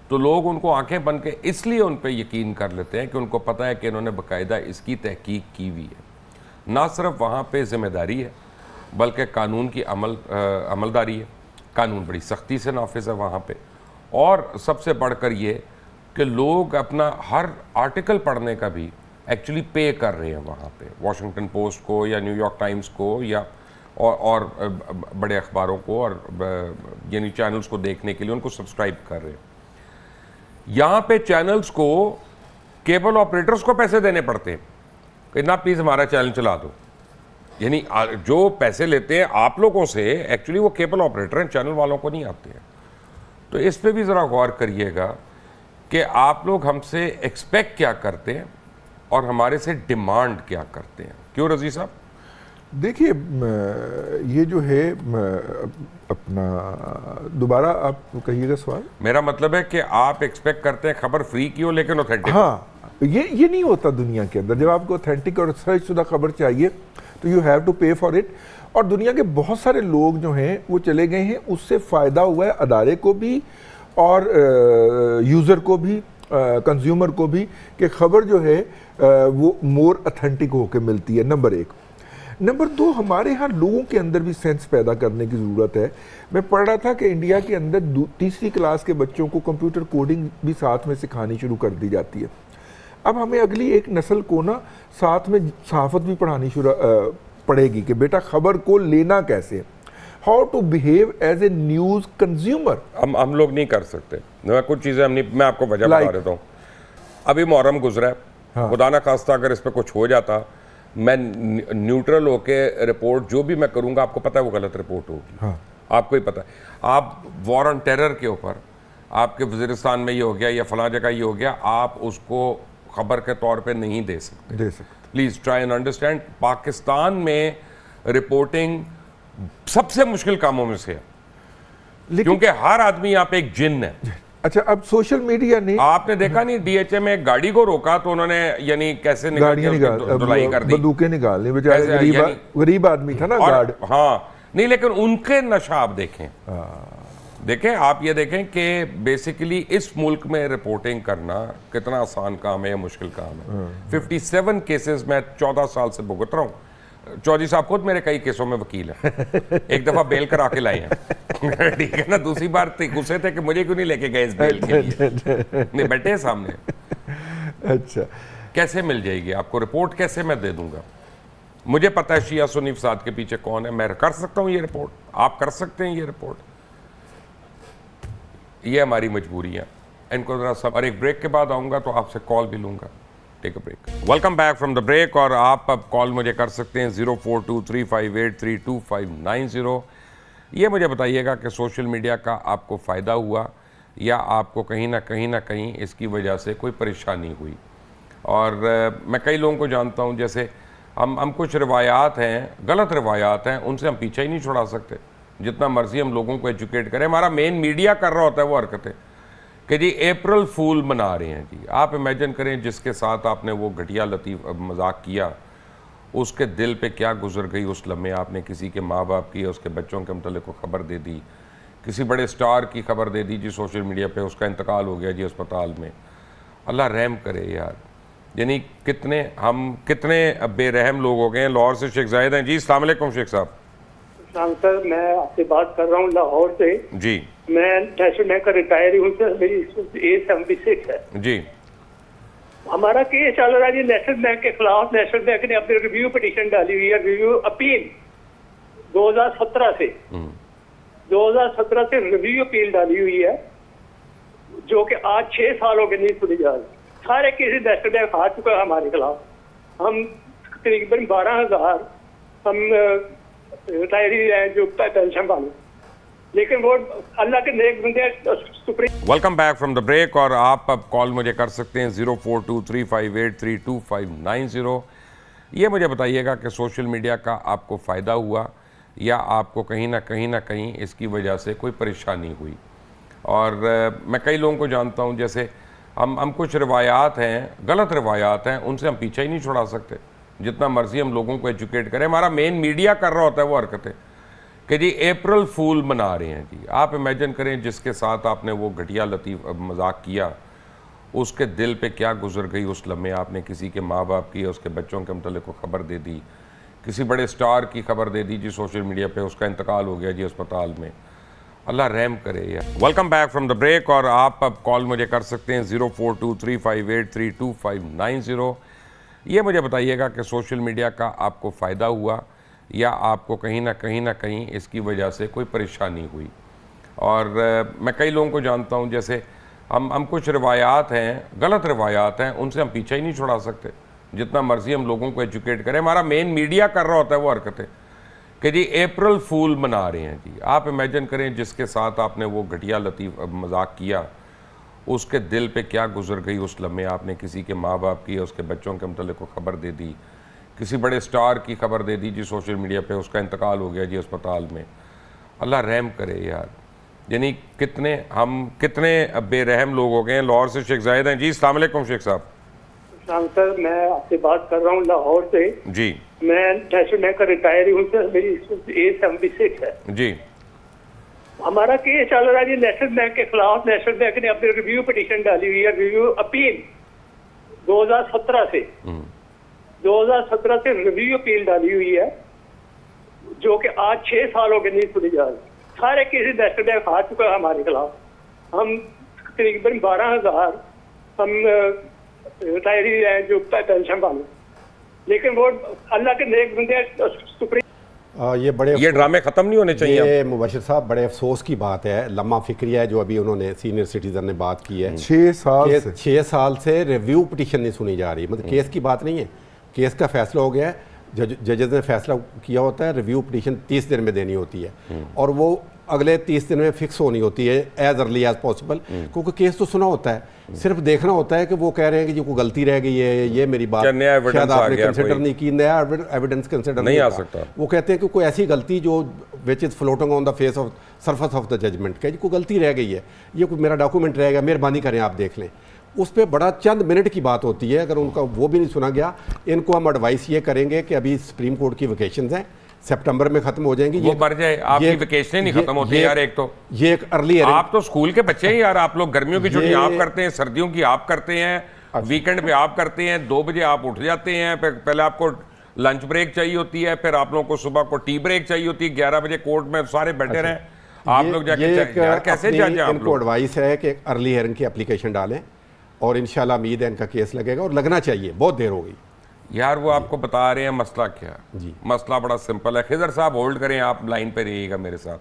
Speaker 1: तो लोग उनको आंखें बंद के इसलिए उन पे यकीन कर लेते हैं कि उनको पता है कि इन्होंने बाकायदा इसकी तहकीक की हुई है। ना सिर्फ वहाँ पे ज़िम्मेदारी है बल्कि कानून की अमलदारी है, कानून बड़ी सख्ती से नाफिज है वहाँ पे। और सबसे बढ़कर ये कि लोग अपना हर आर्टिकल पढ़ने का भी एक्चुअली पे कर रहे हैं वहाँ पे, वॉशिंगटन पोस्ट को या न्यूयॉर्क टाइम्स को या और बड़े अखबारों को, और यानी चैनल्स को देखने के लिए उनको सब्सक्राइब कर रहे हैं। यहाँ पे चैनल्स को केबल ऑपरेटर्स को पैसे देने पड़ते हैं कि ना प्लीज़ हमारा चैनल चला दो, यानी जो पैसे लेते हैं आप लोगों से एक्चुअली वो केबल ऑपरेटर हैं, चैनल वालों को नहीं आते हैं। तो इस पे भी ज़रा गौर करिएगा कि आप लोग हमसे एक्सपेक्ट क्या करते हैं और हमारे से डिमांड क्या करते हैं। क्यों रज़ी साहब?
Speaker 2: देखिए, ये जो है अपना, दोबारा आप कहिएगा सवाल।
Speaker 1: मेरा मतलब है कि आप एक्सपेक्ट करते हैं खबर फ्री की हो लेकिन ऑथेंटिक।
Speaker 2: हाँ, ये नहीं होता दुनिया के अंदर। जब आपको ऑथेंटिक और सर्चशुदा खबर चाहिए तो यू हैव टू पे फॉर इट। और दुनिया के बहुत सारे लोग जो हैं वो चले गए हैं, उससे फ़ायदा हुआ है अदारे को भी और यूज़र को भी, कंज्यूमर को भी, कि खबर जो है वो मोर ऑथेंटिक होकर मिलती है। नंबर एक। नंबर दो, हमारे यहाँ लोगों के अंदर भी सेंस पैदा करने की ज़रूरत है। मैं पढ़ रहा था कि इंडिया के अंदर तीसरी क्लास के बच्चों को कंप्यूटर कोडिंग भी साथ में सिखानी शुरू कर दी जाती है। अब हमें अगली एक नस्ल को ना साथ में सहाफ़त भी पढ़ानी पड़ेगी कि बेटा खबर को लेना कैसे, how to behave as a news consumer.
Speaker 1: हम लोग नहीं कर सकते। मैं कुछ चीज़ें मैं आपको वजह बता देता हूँ। अभी मुहर्रम गुजरा है,
Speaker 2: हाँ।
Speaker 1: खुदा ना खास्ता अगर इस पर कुछ हो जाता, मैं न्यूट्रल होके रिपोर्ट जो भी मैं करूँगा, आपको पता है वो गलत रिपोर्ट होगी।
Speaker 2: हाँ।
Speaker 1: आपको ही पता है। आप वॉर ऑन टेरर के ऊपर आपके वज़ीरिस्तान में ये हो गया या फलां जगह ये हो गया, आप उसको खबर के तौर पे नहीं दे सकते। Please try and understand. Pakistan में रिपोर्टिंग सबसे मुश्किल कामों में से है, क्योंकि हर आदमी यहाँ पे एक जिन्न है।
Speaker 2: अच्छा, अब सोशल मीडिया ने,
Speaker 1: आपने देखा नहीं DHA में एक गाड़ी को रोका तो उन्होंने यानी कैसे धुलाई कर दी,
Speaker 2: बंदूकें निकालनी, बेचारे गरीब आदमी था ना गार्ड।
Speaker 1: हाँ, नहीं लेकिन उनके नशा आप देखें, देखें आप ये देखें कि बेसिकली इस मुल्क में रिपोर्टिंग करना कितना आसान काम है या मुश्किल काम है। 57 केसेस मैं 14 साल से भुगत रहा हूँ। चौधरी साहब खुद मेरे कई केसों में वकील हैं, एक दफ़ा बेल करा के लाए हैं। ठीक है ना। दूसरी बार गुस्से थे कि मुझे क्यों नहीं लेके गए इस बेल के लिए, नहीं बैठे सामने।
Speaker 2: अच्छा,
Speaker 1: कैसे मिल जाएगी आपको रिपोर्ट, कैसे मैं दे दूंगा? मुझे पता है शिया सुन्नी फसाद के पीछे कौन है, मैं कर सकता हूँ ये रिपोर्ट, आप कर सकते हैं ये रिपोर्ट। ये हमारी मजबूरी है। इनको जरा सब, और एक ब्रेक के बाद आऊँगा तो आपसे कॉल भी लूँगा। Take a break. Welcome back from the break. और आप अब कॉल मुझे कर सकते हैं 042358322590। ये मुझे बताइएगा कि सोशल मीडिया का आपको फ़ायदा हुआ या आपको कहीं ना कहीं इसकी वजह से कोई परेशानी हुई। और मैं कई लोगों को जानता हूँ, जैसे हम कुछ रिवायात हैं, गलत रिवायात हैं, उनसे हम पीछे ही नहीं छुड़ा सकते। जितना मर्जी हम लोगों को एजुकेट करें, हमारा मेन मीडिया कर रहा होता है वो हरकतें कि जी अप्रैल फूल मना रहे हैं जी। आप इमेजिन करें जिसके साथ आपने वो घटिया लतीफ़ मजाक किया, उसके दिल पे क्या गुजर गई उस लम्हे। आपने किसी के माँ बाप की या उसके बच्चों के मतलब को खबर दे दी, किसी बड़े स्टार की खबर दे दी जी सोशल मीडिया पे, उसका इंतकाल हो गया जी अस्पताल में। अल्लाह रहम करे यार, यानी कितने बेरहम लोग हो गए हैं। लाहौर से शेख जाहिद हैं जी। अस्सलाम वालेकुम शेख साहब।
Speaker 4: सर, मैं आपसे बात कर रहा हूँ लाहौर से
Speaker 1: जी।
Speaker 4: मैं नेशनल बैंक का रिटायर हूँ सर, मेरी एज 76 है
Speaker 1: जी।
Speaker 4: हमारा केस चल रहा है जी नेशनल बैंक के खिलाफ। नेशनल बैंक ने अपनी रिव्यू पिटीशन डाली हुई है, रिव्यू अपील 2017 से 2017 से रिव्यू अपील डाली हुई है, जो कि आज 6 साल हो गए नहीं सुनी जा रही। सारे केसेस नेशनल बैंक हार चुका है हमारे खिलाफ। हम तकरीबन 12,000 हम रिटायरी हैं जो पेंशन वाले, लेकिन वो अल्लाह के नेक बंदे supreme.
Speaker 1: Welcome back from the break. और आप अब कॉल मुझे कर सकते हैं 0423583250। ये मुझे बताइएगा कि सोशल मीडिया का आपको फ़ायदा हुआ या आपको कहीं ना कहीं इसकी वजह से कोई परेशानी हुई। और मैं कई लोगों को जानता हूँ, जैसे हम कुछ रवायात हैं, गलत रवायात हैं, उनसे हम पीछे ही नहीं छुड़ा सकते, जितना मर्जी हम लोगों को एजुकेट करें। हमारा मेन मीडिया कर रहा होता है वो हरकतें कि जी अप्रैल फूल मना रहे हैं जी। आप इमेजिन करें जिसके साथ आपने वो घटिया लतीफ़ मजाक किया, उसके दिल पे क्या गुजर गई उस लम्हे। आपने किसी के माँ बाप की या उसके बच्चों के मतलब को ख़बर दे दी, किसी बड़े स्टार की खबर दे दी जी सोशल मीडिया पे, उसका इंतकाल हो गया जी अस्पताल में। अल्लाह रहम करे यार। Welcome back from the break. और आप अब कॉल मुझे कर सकते हैं 0423583250। ये मुझे बताइएगा कि सोशल मीडिया का आपको फ़ायदा हुआ या आपको कहीं ना कहीं इसकी वजह से कोई परेशानी हुई। और मैं कई लोगों को जानता हूँ, जैसे हम कुछ रवायात हैं, गलत रवायात हैं, उनसे हम पीछे ही नहीं छुड़ा सकते, जितना मर्जी हम लोगों को एजुकेट करें। हमारा मेन मीडिया कर रहा होता है वो हरकतें कि जी अप्रैल फूल मना रहे हैं जी। आप इमेजिन करें जिसके साथ आपने वो घटिया लतीफ़ मजाक किया, उसके दिल पे क्या गुजर गई उस लम्हे। आपने किसी के माँ बाप की या उसके बच्चों के मतलब को खबर दे दी, किसी बड़े स्टार की खबर दे दी जी सोशल मीडिया पे, उसका इंतकाल हो गया जी अस्पताल में। अल्लाह रहम करे यार। यानी कितने बेरहम लोग हो गए हैं। लाहौर से शेख जाहिद हैं जी। अस्सलाम वालेकुम शेख साहब।
Speaker 4: सर मैं आपसे बात कर रहा हूँ लाहौर से
Speaker 1: जी।
Speaker 4: मैं नेशनल बैंक का रिटायर हूँ सर, मेरी एज 76 है
Speaker 1: जी।
Speaker 4: हमारा केस चल रहा है जी नेशनल बैंक के खिलाफ। नेशनल बैंक ने अपनी रिव्यू पिटीशन डाली हुई है, रिव्यू अपील 2017 से रिव्यू अपील डाली हुई है, जो कि आज 6 साल हो गए नहीं सुनी जा रही। सारे केसेस नेशनल बैंक हार चुका है हमारे खिलाफ। हम तकरीबन 12,000 हम रिटायरी हैं जो पेंशन वाले, लेकिन वो अल्लाह के नेक बंदे सुप्रीम।
Speaker 3: ये
Speaker 1: ड्रामे ख़त्म नहीं होने चाहिए।
Speaker 3: ये मुबशिर साहब बड़े अफसोस की बात है, लम्हा फिक्रिया है जो अभी उन्होंने सीनियर सिटीजन ने बात की है। 6 साल से रिव्यू पिटीशन नहीं सुनी जा रही। मतलब केस की बात नहीं है, केस का फैसला हो गया है, जजेस ने फैसला किया होता है, रिव्यू पिटीशन 30 दिन में देनी होती है और वो अगले 30 दिन में फिक्स होनी होती है एज अर्ली एज पॉसिबल, क्योंकि केस तो सुना होता है, सिर्फ देखना होता है कि वो कह रहे हैं कि जो कोई गलती रह गई है, ये मेरी बात शायद आपने कंसिडर नहीं की, नया एविडेंस कंसिडर नहीं आ सकता। वो कहते हैं कि कोई ऐसी गलती जो which is floating on the face of surface of the judgment, कह जी कोई गलती रह गई है, ये कोई मेरा डॉक्यूमेंट रह गया, मेहरबानी करें आप देख लें। उस पर बड़ा चंद मिनट की बात होती है, अगर उनका वो भी नहीं सुना गया। इनको हम एडवाइस ये करेंगे कि अभी सुप्रीम कोर्ट की वेकेशंस हैं, सितंबर में खत्म हो जाएंगी।
Speaker 1: वो मर जाए, आपकी वेकेशन नहीं खत्म होती यार। एक तो
Speaker 3: ये एक अर्ली,
Speaker 1: आप तो स्कूल के बच्चे हैं यार। आप लोग गर्मियों की छुट्टी आप करते हैं, सर्दियों की आप करते हैं, वीकेंड पे आप करते हैं, 2 बजे आप उठ जाते हैं, पहले आपको लंच ब्रेक चाहिए होती है, फिर आप लोगों को सुबह को टी ब्रेक चाहिए होती है, 11 बजे कोर्ट में सारे बैठे रहें, आप लोग जाके यार कैसे जज हैं?
Speaker 3: इनको एडवाइस है कि अर्ली हियरिंग की एप्लीकेशन डालें और इंशाल्लाह उम्मीद है इनका केस लगेगा, और लगना चाहिए, बहुत देर हो गई
Speaker 1: यार। वो आपको बता रहे हैं मसला क्या जी। मसला बड़ा सिंपल है। खिजर साहब होल्ड करें, आप लाइन पे रहिएगा मेरे साथ।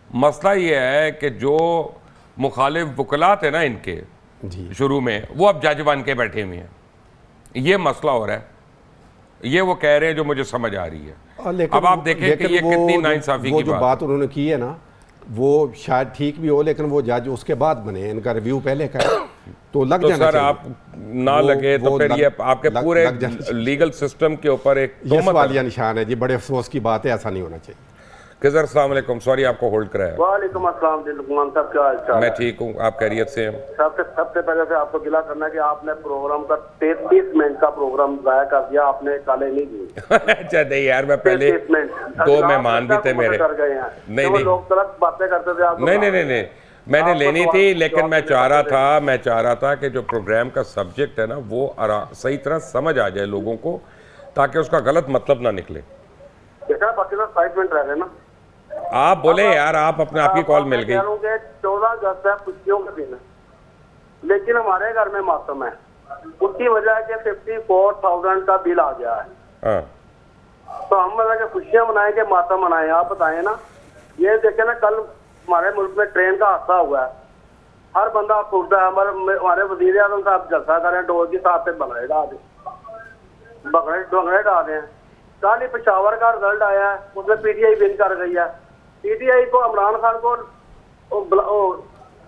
Speaker 1: मसला ये है कि जो मुखालिफ वकला थे ना इनके जी शुरू में, वो अब जज बन के बैठे हुए हैं। ये मसला हो रहा है, ये वो कह रहे हैं जो मुझे समझ आ रही है। अब आप देखें कि ये कितनी नाइंसाफी की
Speaker 3: बात उन्होंने की है ना, वो शायद ठीक भी हो, लेकिन वो जज उसके बाद बने, इनका रिव्यू पहले का तो लग जाना
Speaker 1: सर चाहिए। आप ना लगे तो फिर ये आपके पूरे लीगल सिस्टम के ऊपर एक
Speaker 3: सवालिया निशान है जी। बड़े अफसोस की बात है, ऐसा नहीं होना चाहिए।
Speaker 1: खिजर अस्सलाम वालेकुम, सॉरी आपको होल्ड कराया।
Speaker 5: वालेकुम अस्सलाम जी, लुकमान साहब क्या हाल चाल?
Speaker 1: मैं ठीक हूँ, आप खैरियत से हैं?
Speaker 5: सबसे पहले से आपको गिला करना कि आपने प्रोग्राम का 33 मिनट का प्रोग्राम जाया कर दिया, आपने काले नहीं दिए।
Speaker 1: अच्छा नहीं यार, मैं पहले 2 मेहमान भी थे मेरे।
Speaker 5: नहीं लोग गलत बातें करते थे आप।
Speaker 1: नहीं मैंने लेनी थी, लेकिन मैं चाह रहा था कि जो प्रोग्राम का सब्जेक्ट है ना वो सही तरह समझ आ जाए लोगों को, ताकि उसका गलत मतलब ना निकले।
Speaker 5: बाकी 5 मिनट रह गए ना,
Speaker 1: आप बोले यार, आप अपने आपकी कॉल मिल गई।
Speaker 5: 14 अगस्त है, खुशियों का दिन है, लेकिन हमारे घर में मातम है। उसकी वजह है कि 54,000 का बिल आ गया है। तो हम मतलब कि खुशियां मनाएंगे, मातम मनाएं, आप बताएं ना। ये देखे ना, कल हमारे मुल्क में ट्रेन का हादसा हुआ है, हर बंदा सोचता है हमारे वजीर आजम साहब जलसा करें, डोर के साथ भंगड़े डाल दें। कल ही पेशावर का रिजल्ट आया है, उसमें PTI विन कर गई है। पीटीआई को, इमरान खान को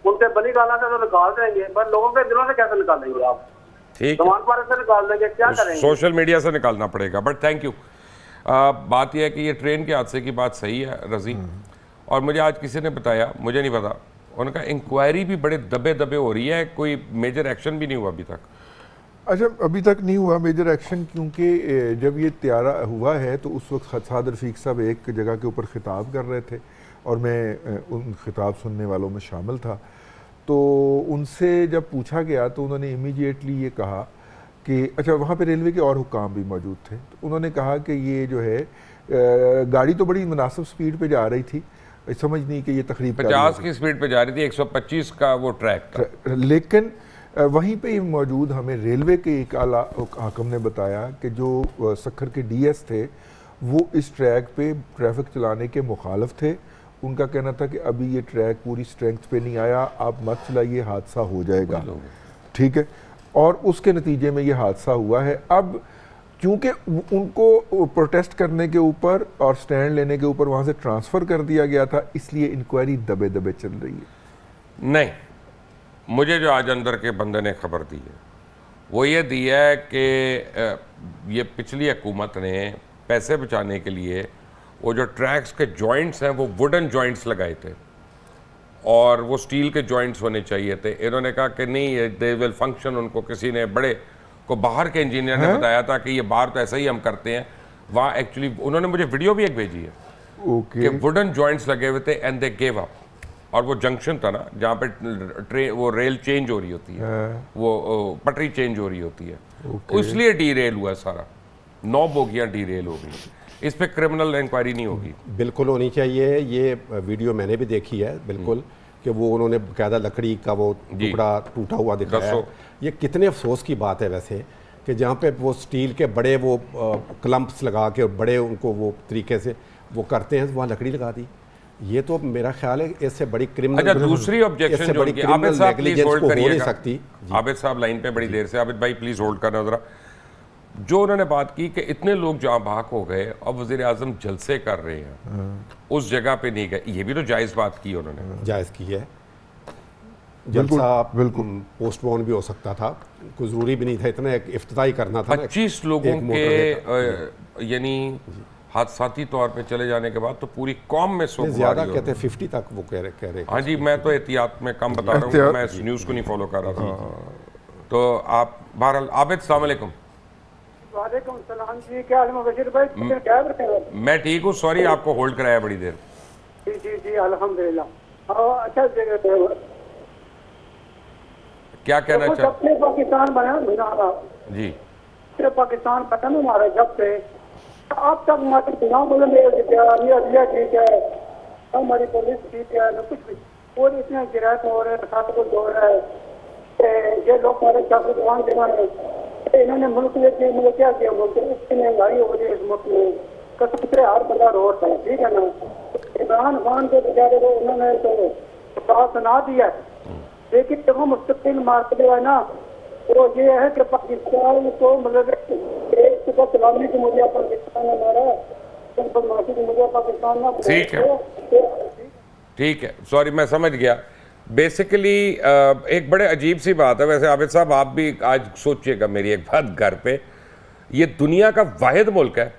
Speaker 5: उनके बली गाला से तो निकाल देंगे, पर लोगों के दिलों से कैसे निकालेंगे आप?
Speaker 1: ठीक
Speaker 5: जमान पारे से निकाल देंगे, क्या करेंगे?
Speaker 1: सोशल मीडिया से निकालना पड़ेगा। But thank you. बात यह है कि ये ट्रेन के हादसे की बात सही है रजी, और मुझे आज किसी ने बताया, मुझे नहीं पता, उनका इंक्वायरी भी बड़े दबे दबे हो रही है, कोई मेजर एक्शन भी नहीं हुआ अभी तक।
Speaker 2: अच्छा, अभी तक नहीं हुआ मेजर एक्शन, क्योंकि जब ये त्यारा हुआ है तो उस वक्त साद रफीक साहब एक जगह के ऊपर खिताब कर रहे थे और मैं उन खिताब सुनने वालों में शामिल था। तो उनसे जब पूछा गया तो उन्होंने इमीडिएटली ये कहा कि अच्छा, वहाँ पे रेलवे के और हुक्काम भी मौजूद थे, तो उन्होंने कहा कि ये जो है गाड़ी तो बड़ी मुनासिब स्पीड पे जा रही थी, समझ नहीं कि ये तकरीब
Speaker 1: 50 की स्पीड पे जा रही थी, 125 का वो ट्रैक था।
Speaker 2: लेकिन वहीं पे ही मौजूद हमें रेलवे के एक आला हाकम ने बताया कि जो सखर के डीएस थे वो इस ट्रैक पे ट्रैफिक चलाने के मुखालिफ थे। उनका कहना था कि अभी ये ट्रैक पूरी स्ट्रेंथ पे नहीं आया, आप मत चलाइए, हादसा हो जाएगा। ठीक है, और उसके नतीजे में ये हादसा हुआ है। अब क्योंकि उनको प्रोटेस्ट करने के ऊपर और स्टैंड लेने के ऊपर वहाँ से ट्रांसफ़र कर दिया गया था, इसलिए इंक्वायरी दबे दबे चल रही है।
Speaker 1: नहीं, मुझे जो आज अंदर के बंदे ने खबर दी है वो ये दी है कि ये पिछली हुकूमत ने पैसे बचाने के लिए वो जो ट्रैक्स के जॉइंट्स हैं वो वुडन जॉइंट्स लगाए थे और वो स्टील के जॉइंट्स होने चाहिए थे। इन्होंने कहा कि नहीं, दे विल फंक्शन। उनको किसी ने बड़े को बाहर के इंजीनियर ने बताया था कि ये बाहर तो ऐसा ही हम करते हैं। वहाँ एक्चुअली उन्होंने मुझे वीडियो भी एक भेजी है कि वुडन जॉइंट्स लगे हुए थे एंड दे गेव अप। और वो जंक्शन था ना जहाँ पे ट्रेन वो रेल चेंज हो रही होती है, वो पटरी चेंज हो रही होती है, इसलिए डी रेल हुआ सारा। 9 बोगियाँ डी रेल हो गई। इस पे क्रिमिनल इंक्वायरी नहीं होगी?
Speaker 3: बिल्कुल होनी चाहिए। ये वीडियो मैंने भी देखी है बिल्कुल, कि वो उन्होंने बाकायदा लकड़ी का वो टुकड़ा टूटा हुआ दिखाया है। ये कितने अफसोस की बात है वैसे कि जहाँ पे वो स्टील के बड़े वो क्लम्प्स लगा के बड़े उनको वो तरीके से वो करते हैं, वहाँ लकड़ी लगा दी। ये तो मेरा ख्याल है इससे बड़ी क्रिमिनल।
Speaker 1: अच्छा, दूसरी ऑब्जेक्शन जो उनकी, आबिद साहब प्लीज होल्ड करिएगा।
Speaker 3: सकती
Speaker 1: आबिद साहब लाइन पे बड़ी देर से, आबिद भाई प्लीज होल्ड करना जरा। जो उन्होंने बात की कि इतने लोग जहाँ भाग हो गए और वज़ीर आज़म जलसे कर रहे हैं, उस जगह पे नहीं गए, ये भी तो जायज़ बात की उन्होंने।
Speaker 3: जायज़ की है। जलसा बिल्कुल पोस्टपोन भी हो सकता था, कोई ज़रूरी भी नहीं था इतना, एक इफ्तिताई करना था।
Speaker 1: 25 लोगों के यानी हादसाती तौर पे चले जाने के बाद तो पूरी कौम में सोच
Speaker 3: ज़्यादा कहते हैं 50 तक वो कह रहे। हाँ
Speaker 1: जी, मैं तो एहतियात में कम बता रहा हूँ, मैं इस न्यूज़ को नहीं फॉलो कर रहा था। तो आप बहरहाल, आबिद अस्सलाम वालेकुम।
Speaker 6: वालेकुम सलाम जी, क्या हाल है मुबशिर भाई? क्या कर रहे हैं?
Speaker 1: मैं ठीक हूँ, सॉरी आपको होल्ड कराया बड़ी देर।
Speaker 6: जी जी जी, अल्हम्दुलिल्लाह। अच्छा,
Speaker 1: क्या कहना चाहते?
Speaker 6: जब से पाकिस्तान बना
Speaker 1: जी,
Speaker 6: जब पाकिस्तान खत्म हमारा, जब से अब तक हमारे चुनाव अदलिया ठीक है, हमारी पुलिस ठीक है, न कुछ भी, और इतने गिरायत हो रहे हैं, साथ कुछ हो रहा है। ये लोग हमारे चाकूवान जमाने इन्होंने मुल्क में मुझे क्या किया, मुल्क इतनी महंगाई हो रही है इस मुल्क में, कसम से हर बंदा रोड है, ठीक है ना। इमरान खान के बेचारे को उन्होंने तो साथ सुना दिया, लेकिन जब हम मुस्तकिल मार्केट है ना, तो ये है कि पाकिस्तान को मतलब एक तो सलामी की मुझे पाकिस्तान हमारा बदमाशी की मुझे पाकिस्तान ना।
Speaker 1: ठीक है, ठीक है, सॉरी, मैं समझ गया। बेसिकली एक बड़े अजीब सी बात है। वैसे आबिद साहब आप भी आज सोचिएगा मेरी एक बात घर पे, ये दुनिया का वाहिद मुल्क है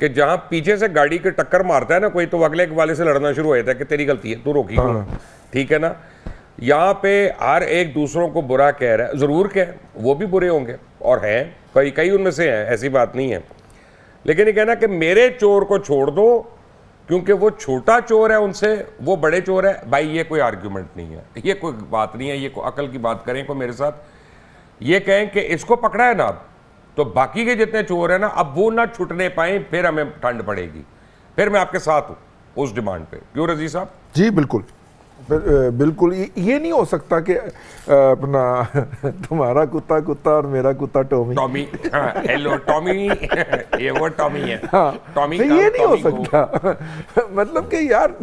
Speaker 1: कि जहाँ पीछे से गाड़ी के टक्कर मारता है ना कोई, तो अगले वाले से लड़ना शुरू हो जाता है कि तेरी गलती है, तू रोकी क्यों? ठीक है ना। यहाँ पे हर एक दूसरों को बुरा कह रहा है, ज़रूर कह, वो भी बुरे होंगे और हैं, कई उनमें से हैं, ऐसी बात नहीं है। लेकिन ये कहना कि मेरे चोर को छोड़ दो क्योंकि वो छोटा चोर है उनसे, वो बड़े चोर है, भाई ये कोई आर्ग्यूमेंट नहीं है, ये कोई बात नहीं है। ये कोई अकल की बात करें, कोई मेरे साथ ये कहें कि इसको पकड़ा है ना अब, तो बाकी के जितने चोर हैं ना, अब वो ना छुटने पाए, फिर हमें ठंड पड़ेगी। फिर मैं आपके साथ हूँ उस डिमांड पे। क्यों रजी साहब?
Speaker 2: जी बिल्कुल, बिल्कुल। ये नहीं हो सकता कि अपना तुम्हारा कुत्ता कुत्ता और मेरा कुत्ता टॉमी।
Speaker 1: हेलो टॉमी, ये वो टॉमी है। टॉमी
Speaker 2: नहीं, ये नहीं हो सकता। मतलब कि यार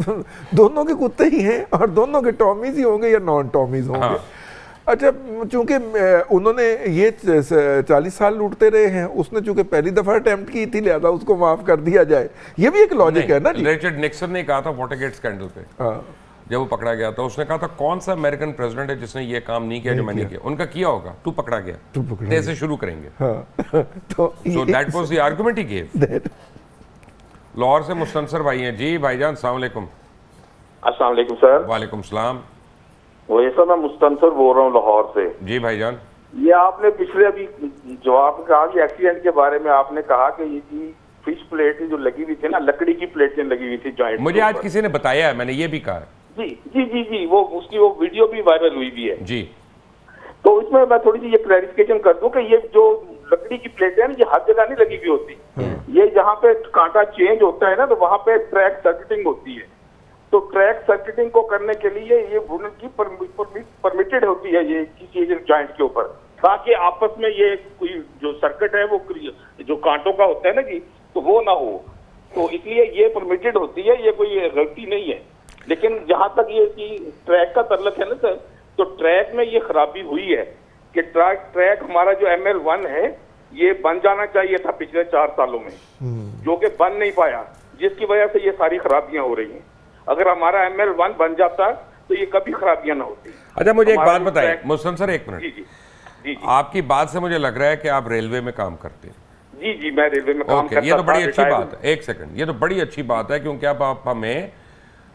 Speaker 2: दोनों के कुत्ते ही हैं और दोनों के टॉमीज ही होंगे या नॉन टॉमीज होंगे। अच्छा, चूंकि उन्होंने ये 40 साल लूटते रहे हैं, उसने चूंकि पहली दफा अटेम्प्ट की थी, लिहाजा उसको माफ कर दिया जाए, ये भी एक लॉजिक है ना जी।
Speaker 1: रिचर्ड निक्सन ने कहा था वाटरगेट स्कैंडल पे, जब वो पकड़ा गया था, उसने कहा था कौन सा अमेरिकन प्रेसिडेंट है जिसने ये काम नहीं किया जो मैंने किया? उनका किया होगा, तू पकड़ा गया, ऐसे शुरू करेंगे।
Speaker 2: तो
Speaker 1: so that was the argument he give. Lahore से मुस्तनसर भाई हैं जी। भाईजान अस्सलाम वालेकुम।
Speaker 7: अस्सलाम वालेकुम सर।
Speaker 1: वालेकुम सलाम।
Speaker 7: वही सर, मैं मुस्तनसर बोल रहा हूँ लाहौर से।
Speaker 1: जी भाईजान।
Speaker 7: ये आपने पिछले अभी जवाब में कहा कि एक्सीडेंट के बारे में आपने कहा कि ये जी फिश प्लेट जो लगी हुई थी ना, लकड़ी की प्लेटें लगी हुई थी जॉइंट।
Speaker 1: मुझे आज किसी ने बताया है, मैंने ये भी कहा है।
Speaker 7: जी जी जी जी, वो उसकी वो वीडियो भी वायरल हुई भी है
Speaker 1: जी।
Speaker 7: तो इसमें मैं थोड़ी सी ये क्लैरिफिकेशन कर दूं कि ये जो लकड़ी की प्लेटें हैं ये हर जगह नहीं लगी हुई होती। ये जहाँ पे कांटा चेंज होता है ना, तो वहां पे ट्रैक सर्किटिंग होती है। तो ट्रैक सर्किटिंग को करने के लिए ये वुडन की परमिटेड होती है ये किसी जॉइंट के ऊपर, ताकि आपस में ये कोई जो सर्किट है वो जो कांटों का होता है ना जी, तो वो ना हो। तो इसलिए ये परमिटेड होती है, ये कोई गलती नहीं है। लेकिन जहां तक ये ट्रैक का ताल्लुक है ना सर, तो ट्रैक में ये खराबी हुई है कि ट्रैक हमारा जो ML1 है ये बन जाना चाहिए था पिछले 4 सालों में, जो कि बन नहीं पाया, जिसकी वजह से ये सारी खराबियां हो रही हैं। अगर हमारा ML1 बन जाता तो ये कभी खराबियां ना होती।
Speaker 1: अच्छा, मुझे एक बात बताइए मुस्तन सर, 1 मिनट।
Speaker 7: जी जी जी।
Speaker 1: आपकी बात से मुझे लग रहा है कि आप रेलवे में काम करते हैं।
Speaker 7: जी जी, मैं रेलवे में काम करता था।
Speaker 1: ये तो बड़ी अच्छी बात है। 1 सेकंड, ये तो बड़ी अच्छी बात है, क्योंकि अब आप हमें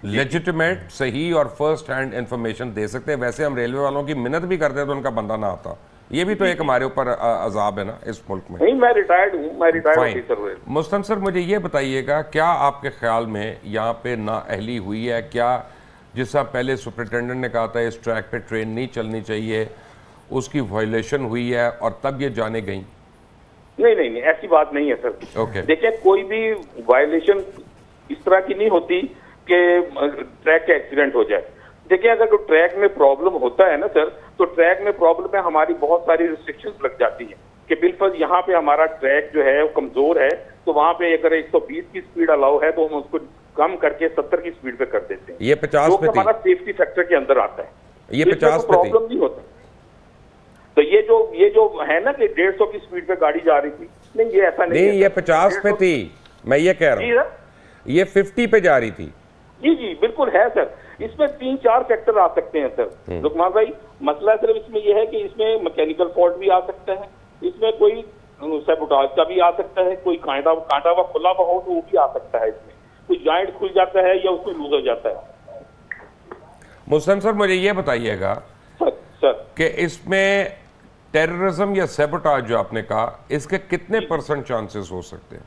Speaker 1: लेजिटिमेट, सही और फर्स्ट हैंड इंफॉर्मेशन दे सकते हैं। वैसे हम रेलवे वालों की मिन्नत भी करते हैं तो उनका बंदा ना आता। ये भी तो एक हमारे ऊपर अजाब है ना इस मुल्क में।
Speaker 7: नहीं, मैं रिटायर्ड हूँ, मैं रिटायर्ड ऑफिसर हूँ।
Speaker 1: मुस्तन सर, मुझे ये बताइएगा, क्या आपके ख्याल में यहाँ पे नाअहली हुई है? क्या जिसका पहले सुपरिटेंडेंट ने कहा था इस ट्रैक पे ट्रेन नहीं चलनी चाहिए, उसकी वायलेशन हुई है और तब ये जाने गई?
Speaker 7: नहीं नहीं नहीं, ऐसी बात नहीं है सर।
Speaker 1: ओके।
Speaker 7: देखिए, कोई भी वायलेशन इस तरह की नहीं होती कि ट्रैक का एक्सीडेंट हो जाए। देखिए, अगर ट्रैक में प्रॉब्लम होता है ना सर, तो ट्रैक में प्रॉब्लम में हमारी बहुत सारी रिस्ट्रिक्शंस लग जाती हैं कि बिल्कुल यहाँ पे हमारा ट्रैक जो है वो कमजोर है, तो वहाँ पे अगर 120 की स्पीड अलाउ है तो हम उसको कम करके 70 की स्पीड पे कर देते हैं।
Speaker 1: ये 50 पे
Speaker 7: हमारा सेफ्टी फैक्टर के अंदर आता है।
Speaker 1: ये 50 पे
Speaker 7: प्रॉब्लम नहीं होता। तो ये जो है ना कि 150 की स्पीड पे गाड़ी जा रही थी, नहीं ये ऐसा नहीं,
Speaker 1: ये 50 पे थी, मैं ये कह रहा हूँ। ये 50 पे जा रही थी।
Speaker 7: जी जी बिल्कुल है सर। इसमें 3-4 फैक्टर आ सकते हैं सर लुकमान भाई। मसला सिर्फ इसमें यह है कि इसमें मैकेनिकल फॉल्ट भी आ सकता है, इसमें कोई सैबोटाज का भी आ सकता है, कोई कांटा हुआ खुला हुआ हो तो वो भी आ सकता है, इसमें कोई जॉइंट खुल जाता है या उसमें लूज हो जाता है।
Speaker 1: मुस्तन सर, मुझे ये बताइएगा
Speaker 7: सर
Speaker 1: कि इसमें टेररिज्म या सैबोटाज जो आपने कहा, इसके कितने % चांसेस हो सकते हैं?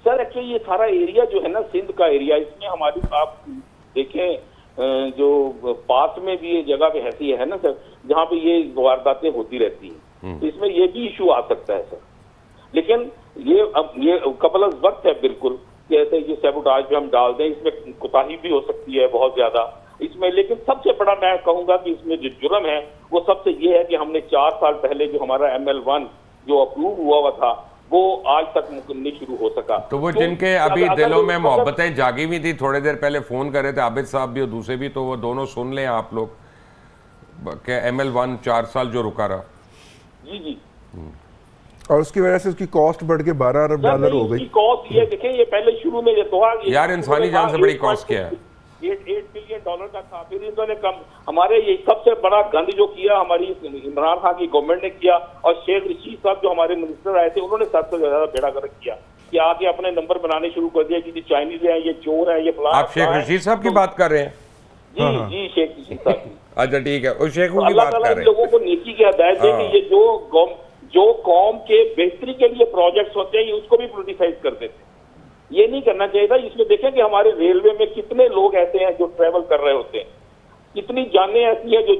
Speaker 7: सर एक्चुअली ये सारा एरिया जो है ना, सिंध का एरिया, इसमें हमारी आप देखें जो पास में भी ये जगह ऐसी है ना सर, जहाँ पे ये वारदातें होती रहती हैं, तो इसमें ये भी इशू आ सकता है सर। लेकिन ये कबल वक्त है बिल्कुल कि ऐसे ये सैबोटाज पे हम डाल दें, इसमें कोताही भी हो सकती है बहुत ज्यादा इसमें। लेकिन सबसे बड़ा मैं कहूंगा कि इसमें जो जुर्म है वो सबसे ये है कि हमने 4 साल पहले जो हमारा ML1 जो अप्रूव हुआ था वो आज तक नहीं शुरू हो सका।
Speaker 1: तो वो जिनके अभी दिलों में मोहब्बतें जागी हुई थी, थोड़ी देर पहले फोन कर रहे थे आबिद साहब भी और दूसरे भी, तो वो दोनों सुन लें आप लोग कि ML1 4 साल जो रुका रहा।
Speaker 7: जी जी।
Speaker 2: और उसकी वजह से उसकी कॉस्ट बढ़ के $12 अरब हो गई।
Speaker 7: कॉस्ट ये देखें, ये पहले शुरू में ये तो
Speaker 1: यार इंसानी जान से बड़ी कॉस्ट क्या है?
Speaker 7: $8 बिलियन का था। फिर इन्होंने हमारे ये सबसे बड़ा गंद जो किया हमारी इमरान खान की गवर्नमेंट ने किया, और शेख रशीद साहब जो हमारे मिनिस्टर आए थे उन्होंने सबसे ज्यादा बेड़ा गर्क किया कि आके अपने नंबर बनाने शुरू कर दिया कि चाइनीज है, ये चोर है, ये फलाना।
Speaker 1: आप शेख रशीद साहब की बात कर रहे हैं?
Speaker 7: जी जी, शेख रशीद साहब की।
Speaker 1: अच्छा ठीक है, उस शेखों की बात कर रहे हैं।
Speaker 7: लोगों को नेकी की हदायत है कि ये जो कौम के बेहतरी के लिए प्रोजेक्ट्स होते हैं उसको भी पोलिटिसाइज कर देते हैं। ये नहीं करना चाहिए था। इसमें देखें कि हमारे रेलवे में कितने लोग ऐसे हैं जो ट्रेवल कर रहे होते हैं, कितनी जानें ऐसी हैं जो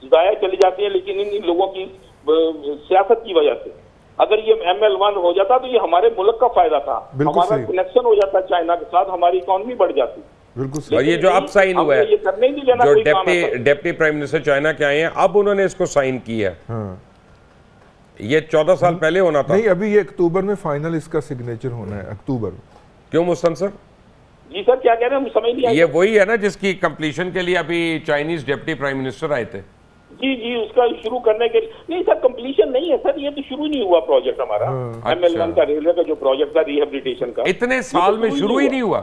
Speaker 7: जाया चली जाती हैं, लेकिन इन लोगों की सियासत की वजह से। अगर ये ML1 हो जाता तो ये हमारे मुल्क का फायदा था, हमारा कनेक्शन हो जाता चाइना के साथ, हमारी इकोनॉमी बढ़ जाती।
Speaker 2: बिल्कुल।
Speaker 1: और ये जो अब साइन हुआ है, जो डेप्टी प्राइम मिनिस्टर चाइना के आए हैं, अब उन्होंने इसको साइन किया है। ये 14 साल पहले होना था।
Speaker 2: नहीं, अभी ये अक्टूबर में फाइनल इसका सिग्नेचर होना है, अक्टूबर में।
Speaker 1: क्यों मुस्तन सर?
Speaker 7: जी सर, क्या कह रहे हैं, समझ नहीं आया।
Speaker 1: ये वही है ना जिसकी कंप्लीशन के लिए अभी चाइनीज डिप्टी प्राइम मिनिस्टर आए थे?
Speaker 7: जी उसका शुरू करने के नहीं सर, कंप्लीशन नहीं है सर, ये तो शुरू ही नहीं हुआ प्रोजेक्ट हमारा। ML1 का रेलवे का जो प्रोजेक्ट था रिहेबिलिटेशन का,
Speaker 1: इतने साल में शुरू ही नहीं हुआ,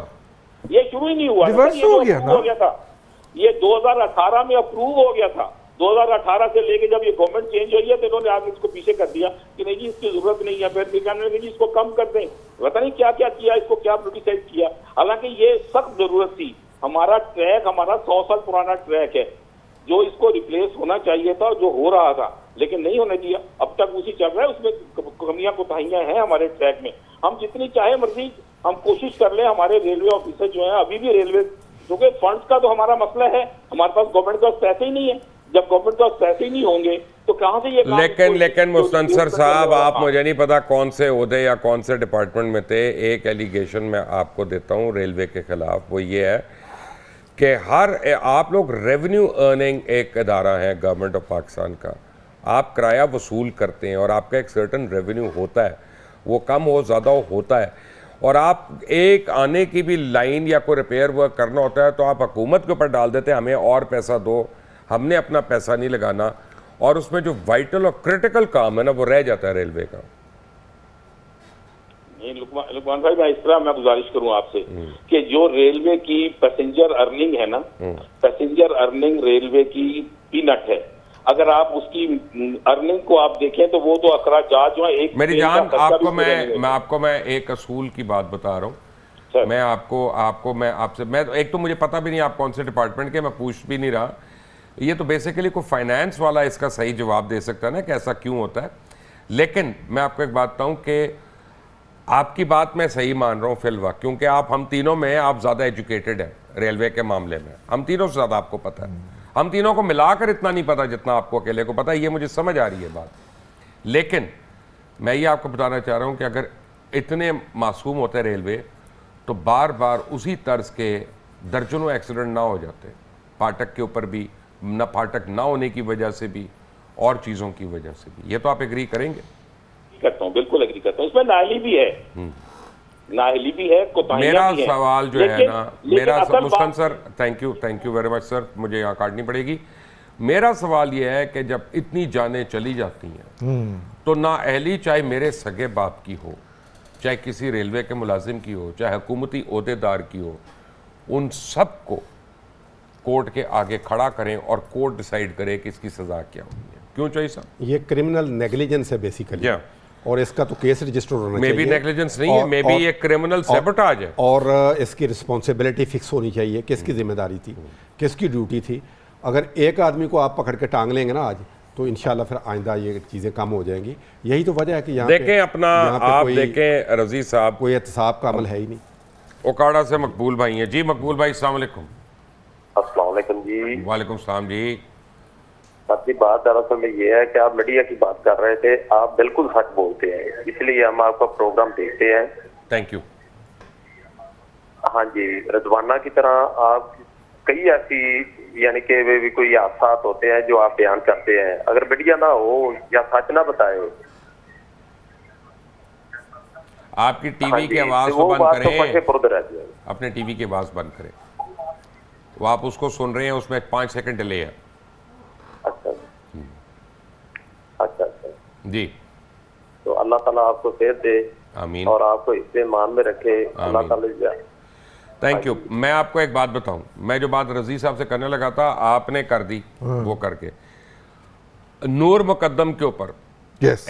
Speaker 7: ये शुरू ही नहीं हुआ,
Speaker 2: रिवर्स हो गया ना,
Speaker 7: हो गया था ये 2018 में अप्रूव हो गया था। 2018 से लेके जब ये गवर्नमेंट चेंज हुई है तो इन्होंने आगे इसको पीछे कर दिया कि नहीं जी इसकी जरूरत नहीं है, फिर कहने लगे जी इसको कम कर दें, पता नहीं क्या क्या किया, इसको क्या क्रिटिसाइज किया। हालांकि ये सख्त जरूरत थी, हमारा ट्रैक हमारा 100 साल पुराना ट्रैक है जो इसको रिप्लेस होना चाहिए था, जो हो रहा था लेकिन नहीं होने दिया, अब तक उसी चल रहा है, उसमें कमियां कोताहियां हैं हमारे ट्रैक में। हम जितनी चाहे मर्जी हम कोशिश कर लें, हमारे रेलवे ऑफिसर जो है अभी भी रेलवे, क्योंकि फंड्स का तो हमारा मसला है, हमारे पास गवर्नमेंट के पास पैसे ही नहीं है, जब गवर्नमेंट के पास पैसे ही नहीं होंगे तो कहां से ये काम।
Speaker 1: लेकिन मुस्तनसर साहब, आप मुझे नहीं पता कौन से ओहदे या कौन से डिपार्टमेंट में थे, एक एलिगेशन मैं आपको देता हूं रेलवे के खिलाफ, वो ये है कि आप लोग रेवेन्यू अर्निंग एक अदारा है गवर्नमेंट ऑफ पाकिस्तान का, आप किराया वसूल करते हैं और आपका एक सर्टन रेवेन्यू होता है, वो कम हो ज़्यादा होता है, और आप एक आने की भी लाइन या कोई रिपेयर वर्क करना होता है तो आप हुकूमत के ऊपर डाल देते हैं हमें और पैसा दो, हमने अपना पैसा नहीं लगाना, और उसमें जो वाइटल और क्रिटिकल काम है ना वो रह जाता है रेलवे का।
Speaker 7: लुकमान भाई, मैं इस तरह मैं गुजारिश करूं आपसे कि जो रेलवे की पैसेंजर अर्निंग है ना, पैसेंजर अर्निंग रेलवे की पीनट है, अगर आप उसकी अर्निंग को आप देखें तो वो तो अखराजात जो है एक
Speaker 1: मेरी जान, आपको मैं एक असूल की बात बता रहा हूँ, मैं आपसे एक तो मुझे पता भी नहीं आप कौन से डिपार्टमेंट के, मैं पूछ भी नहीं रहा, ये तो बेसिकली कोई फाइनेंस वाला इसका सही जवाब दे सकता है ना कि ऐसा क्यों होता है। लेकिन मैं आपको एक बात बताऊं कि आपकी बात मैं सही मान रहा हूँ फिलहाल, क्योंकि हम तीनों में आप ज़्यादा एजुकेटेड हैं रेलवे के मामले में, हम तीनों से ज़्यादा आपको पता है, हम तीनों को मिलाकर इतना नहीं पता जितना आपको अकेले को पता है, ये मुझे समझ आ रही है बात। लेकिन मैं ये आपको बताना चाह रहा हूँ कि अगर इतने मासूम होते रेलवे तो बार बार उसी तर्ज के दर्जनों एक्सीडेंट ना हो जाते, फाटक के ऊपर भी न, फाटक ना होने की वजह से भी और चीज़ों की वजह से भी। ये तो आप एग्री करेंगे?
Speaker 7: करता हूँ, बिल्कुल एग्री करता हूँ, इसमें नाअहली भी है, नाअहली भी है,
Speaker 1: मेरा सवाल जो है ना, मेरा Mustansar, thank you very much sir, मुझे यहाँ काटनी पड़ेगी। मेरा सवाल यह है कि जब इतनी जानें चली जाती हैं तो नाअहली चाहे मेरे सगे बाप की हो, चाहे किसी रेलवे के मुलाजिम की हो, चाहे हुकूमती ओहदेदार की हो, उन सब को कोर्ट के आगे खड़ा करें और कोर्ट डिसाइड करे कि इसकी सजा क्या होनी है। क्यों चाहिए साहब?
Speaker 3: ये क्रिमिनल नेग्लिजेंस है बेसिकली, और इसका तो केस रजिस्टर होना चाहिए।
Speaker 1: मे बी नेग्लिजेंस नहीं है, मे बी ये क्रिमिनल सैबोटाज है,
Speaker 3: और इसकी रिस्पॉन्सिबिलिटी फिक्स होनी चाहिए, किसकी जिम्मेदारी थी, किसकी ड्यूटी थी। अगर एक आदमी को आप पकड़ के टांग लेंगे ना आज, तो इंशाल्लाह फिर आइंदा ये चीज़ें कम हो जाएंगी। यही तो वजह है कि यहाँ
Speaker 1: देखें अपना आप देखें रजीज साहब,
Speaker 3: कोई एहतसाब का अमल है ही नहीं।
Speaker 1: ओकाड़ा से मकबूल भाई हैं। जी मकबूल भाई, अस्सलाम वालेकुम।
Speaker 5: अस्सलाम वालेकुम जी।
Speaker 1: वालेकुम सलाम जी।
Speaker 5: आपकी बात दरअसल में ये है कि आप मीडिया की बात कर रहे थे, आप बिल्कुल सच बोलते हैं, इसलिए हम आपका प्रोग्राम देखते हैं।
Speaker 1: Thank you.
Speaker 5: हाँ जी, रजवाना की तरह आप कई ऐसी यानी कि वे भी कोई हादसा होते हैं जो आप बयान करते हैं, अगर मीडिया ना हो या सच ना बताए,
Speaker 1: आपकी टीवी की आवाज को बंद करें,
Speaker 5: तो
Speaker 1: अपने टीवी की आवाज बंद करें, वो आप उसको सुन रहे हैं, उसमें 5 सेकंड डिले है।
Speaker 5: अच्छा
Speaker 1: जी,
Speaker 5: तो अल्लाह ताला आपको सेहत दे,
Speaker 1: आमीन,
Speaker 5: और आपको इस मान में रखे, अल्लाह ताला।
Speaker 1: Thank you. मैं आपको एक बात बताऊं, मैं जो बात रजी साहब से करने लगा था आपने कर दी, वो करके नूर मुकद्दम के ऊपर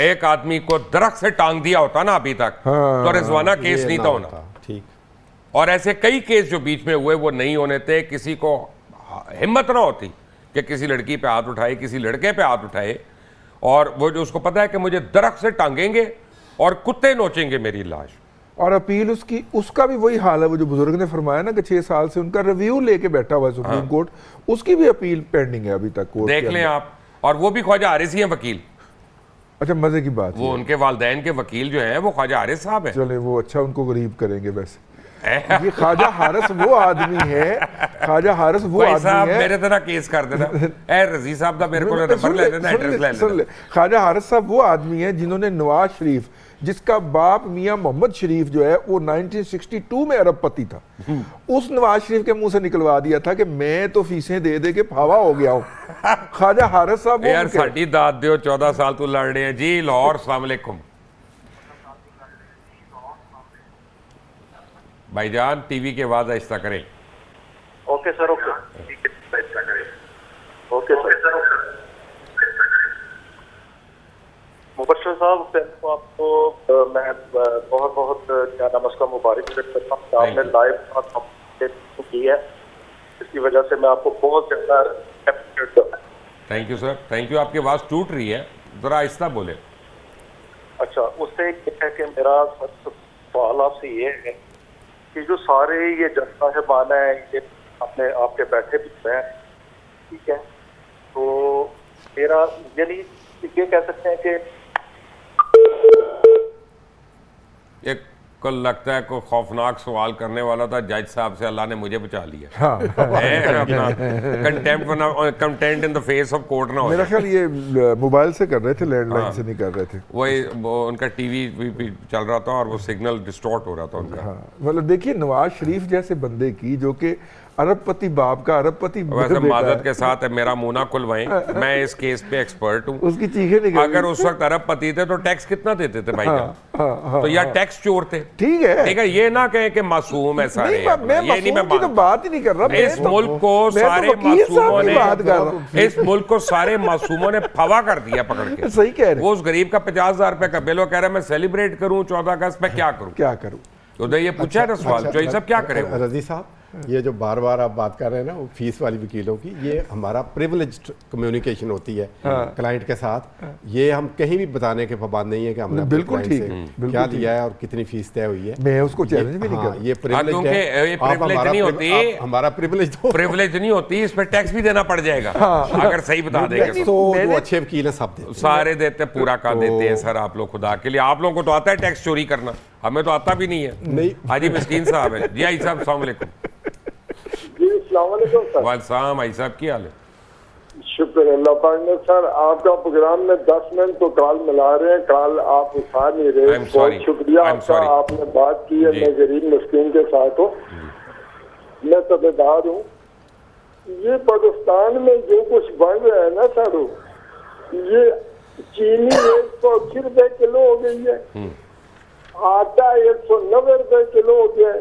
Speaker 1: एक आदमी को दरख्त से टांग दिया होता ना अभी तक, तो रिजवाना केस नहीं था होना।
Speaker 3: ठीक।
Speaker 1: और ऐसे कई केस जो बीच में हुए वो नहीं होने थे, किसी को हिम्मत ना होती कि किसी लड़की पे हाथ उठाए, किसी लड़के पे हाथ उठाए, और वो जो उसको पता है कि मुझे दरख्त से टांगेंगे और कुत्ते नोचेंगे मेरी लाश।
Speaker 2: और अपील उसका भी वही हाल है, वो जो बुजुर्ग ने फरमाया ना कि 6 साल से उनका रिव्यू लेके बैठा हुआ है सुप्रीम कोर्ट, उसकी भी अपील पेंडिंग है अभी तक कोर्ट।
Speaker 1: देख लें आप, और वो भी ख्वाजा हारिस ही हैं वकील।
Speaker 2: अच्छा, मजे की बात,
Speaker 1: वो उनके वालिदैन के वकील जो हैं वो ख्वाजा हारिस साहब हैं।
Speaker 2: चले वो अच्छा, उनको गरीब करेंगे वैसे। ये ख्वाजा हारिस वो आदमी है, ख्वाजा हारिस वो आदमी है,
Speaker 1: मेरे तरह केस कर देना ए रजी साहब दा, मेरे को नंबर ले लेना, एड्रेस ले लेना।
Speaker 2: ख्वाजा हारिस साहब वो आदमी है जिन्होंने नवाज शरीफ जिसका बाप मियां मोहम्मद शरीफ जो है वो 1962 में अरबपति था, उस नवाज शरीफ के मुंह से निकलवा दिया था कि मैं तो फीसें दे दे के फावा हो गया हूँ। ख्वाजा हारिस साहब
Speaker 1: यार साडी दाद दियो, 14 साल तू लड़ रहे हैं जी। लाहौर, अस्सलाम वालेकुम भाईजान, टीवी की आवाज आहिस्ता करें।
Speaker 5: Okay sir, okay okay sir. Mubashar साहब, तो आपको मैं बहुत बहुत क्या नमस्कार मुबारक करता हूँ। आपने लाइव की है, इसकी वजह से मैं आपको बहुत ज़्यादा एप्रिशिएट करता हूँ।
Speaker 1: Thank you sir, thank you. आपकी आवाज़ टूट रही है, ज़रा आहिस्ता बोले।
Speaker 5: अच्छा, उससे एक है कि मेरा सवाल आपसे ये है कि जो सारे ये जज साहिबान हैं, ये अपने आपके बैठे भी हैं, ठीक है, तो मेरा यानी ये कह सकते हैं कि
Speaker 1: एक को लगता है कोई खौफनाक सवाल करने वाला था जज साहब से, अल्लाह ने मुझे बचा लिया।
Speaker 2: हाँ,
Speaker 1: अपना content in the face of court ना हो
Speaker 2: मेरा
Speaker 1: जाए।
Speaker 2: ख्याल ये मोबाइल से कर रहे थे, लैंडलाइन से नहीं कर रहे थे।
Speaker 1: वो उनका टीवी भी चल रहा था और वो सिग्नल डिस्टॉर्ट हो रहा था उनका।
Speaker 2: हाँ, मतलब देखिए नवाज शरीफ जैसे बंदे की, जो कि अरबपति बाप का अरबपति
Speaker 1: वैसे
Speaker 2: बेटा
Speaker 1: माजरत
Speaker 2: है,
Speaker 1: के साथ है, मेरा मुंह ना खुलवाएं, मैं इस केस पे एक्सपर्ट हूँ।
Speaker 2: उसकी चीखें निकल
Speaker 1: अगर उस वक्त अरबपति थे तो टैक्स कितना देते थे भाई? तो यार टैक्स चोर थे।
Speaker 2: ठीक है,
Speaker 1: ठीक है, ये ना कहें कि मासूम है सारे।
Speaker 2: नहीं, मैं
Speaker 1: ये नहीं,
Speaker 2: मासूम की तो बात ही नहीं कर रहा।
Speaker 1: इस मुल्क को
Speaker 2: मैं तो
Speaker 1: सारे
Speaker 2: वकील साहब
Speaker 1: मासूमों
Speaker 2: की बात कर रहा हूँ।
Speaker 1: ने, इस मुल्क को सारे मासूमों ने फवा कर दिया पकड़ के।
Speaker 2: सही कह रहे हैं।
Speaker 1: वो उस गरीब का 50,000 रुपए का बिल, वो कह रहा है मैं सेलिब्रेट करूं 14 अगस्त में, क्या करूं?
Speaker 2: क्या करूं?
Speaker 1: तो ये पूछा है ना सवाल, जो सब क्या करें?
Speaker 3: रजी साहब, ये जो बार बार आप बात कर रहे हैं ना वो फीस वाली वकीलों की, ये हमारा प्रिविलेज्ड कम्युनिकेशन होती है क्लाइंट के साथ। ये हम कहीं भी बताने के पाबंद नहीं है कि हमने अपने
Speaker 2: बिल्कुल
Speaker 3: client
Speaker 2: ठीक
Speaker 3: से
Speaker 2: है, बिल्कुल
Speaker 3: क्या
Speaker 2: ठीक
Speaker 3: लिया है और कितनी फीस तय हुई है।
Speaker 2: मैं उसको चैलेंज भी नहीं
Speaker 3: हाँ,
Speaker 2: कर
Speaker 3: ये privilege
Speaker 1: क्योंकि
Speaker 3: है।
Speaker 1: ये
Speaker 3: आप
Speaker 1: privilege
Speaker 3: हमारा
Speaker 1: नहीं होती।
Speaker 3: आप हमारा प्रिविलेज दो।
Speaker 1: प्रिविलेज नहीं होती, इस पे टैक्स भी देना पड़ जाएगा अगर सही बता देंगे
Speaker 3: तो
Speaker 1: तो।
Speaker 3: जो अच्छे वकील है सब देते हैं।
Speaker 1: सारे देते, पूरा का देते हैं सर आप लोग, खुदा के लिए। आप लोगों को तो आता है टैक्स चोरी करना, हमें तो आता भी नहीं है।
Speaker 3: नहीं।
Speaker 1: हाजी मिस्कीन साहब है जी। आई साहब अस्सलाम वालेकुम।
Speaker 5: जी अस्सलाम वालेकुम सर।
Speaker 1: वालेकुम, आई साहब की हाल है?
Speaker 5: शुक्र अल्लाह पाक ने। सर आपका प्रोग्राम में 10 मिनट तो कॉल मिला रहे हैं, कॉल आप उठा नहीं रहे।
Speaker 1: I'm sorry.
Speaker 5: बहुत शुक्रिया
Speaker 1: I'm
Speaker 5: आपका,
Speaker 1: sorry.
Speaker 5: आपने बात की है।
Speaker 1: जी।
Speaker 5: मैं गरीब मिस्कीन के साथ हूँ, मैं तबेदार हूँ। ये पाकिस्तान में जो कुछ बन रहा है ना सर, ये चीनी 180 रुपए किलो हो गई है, आटा 190 रुपए किलो हो गया है,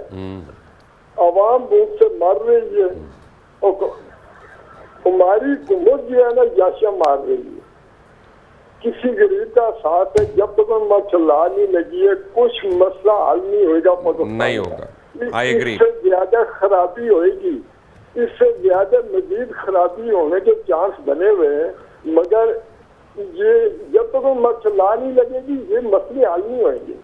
Speaker 5: आवाम भूख से मर रही है, और हमारी हुकूमत जो है ना याशा मार रही है। किसी गरीब का साथ है, जब तक मसला नहीं लगी है कुछ मसला हल नहीं होगा पाकिस्तान
Speaker 1: नहीं
Speaker 5: का।
Speaker 1: होगा। I agree.
Speaker 5: इससे ज्यादा खराबी होगी, इससे ज्यादा मजीद खराबी होने के चांस बने हुए हैं, मगर ये जब तक मसला नहीं लगेगी ये मसले हल नहीं होंगे।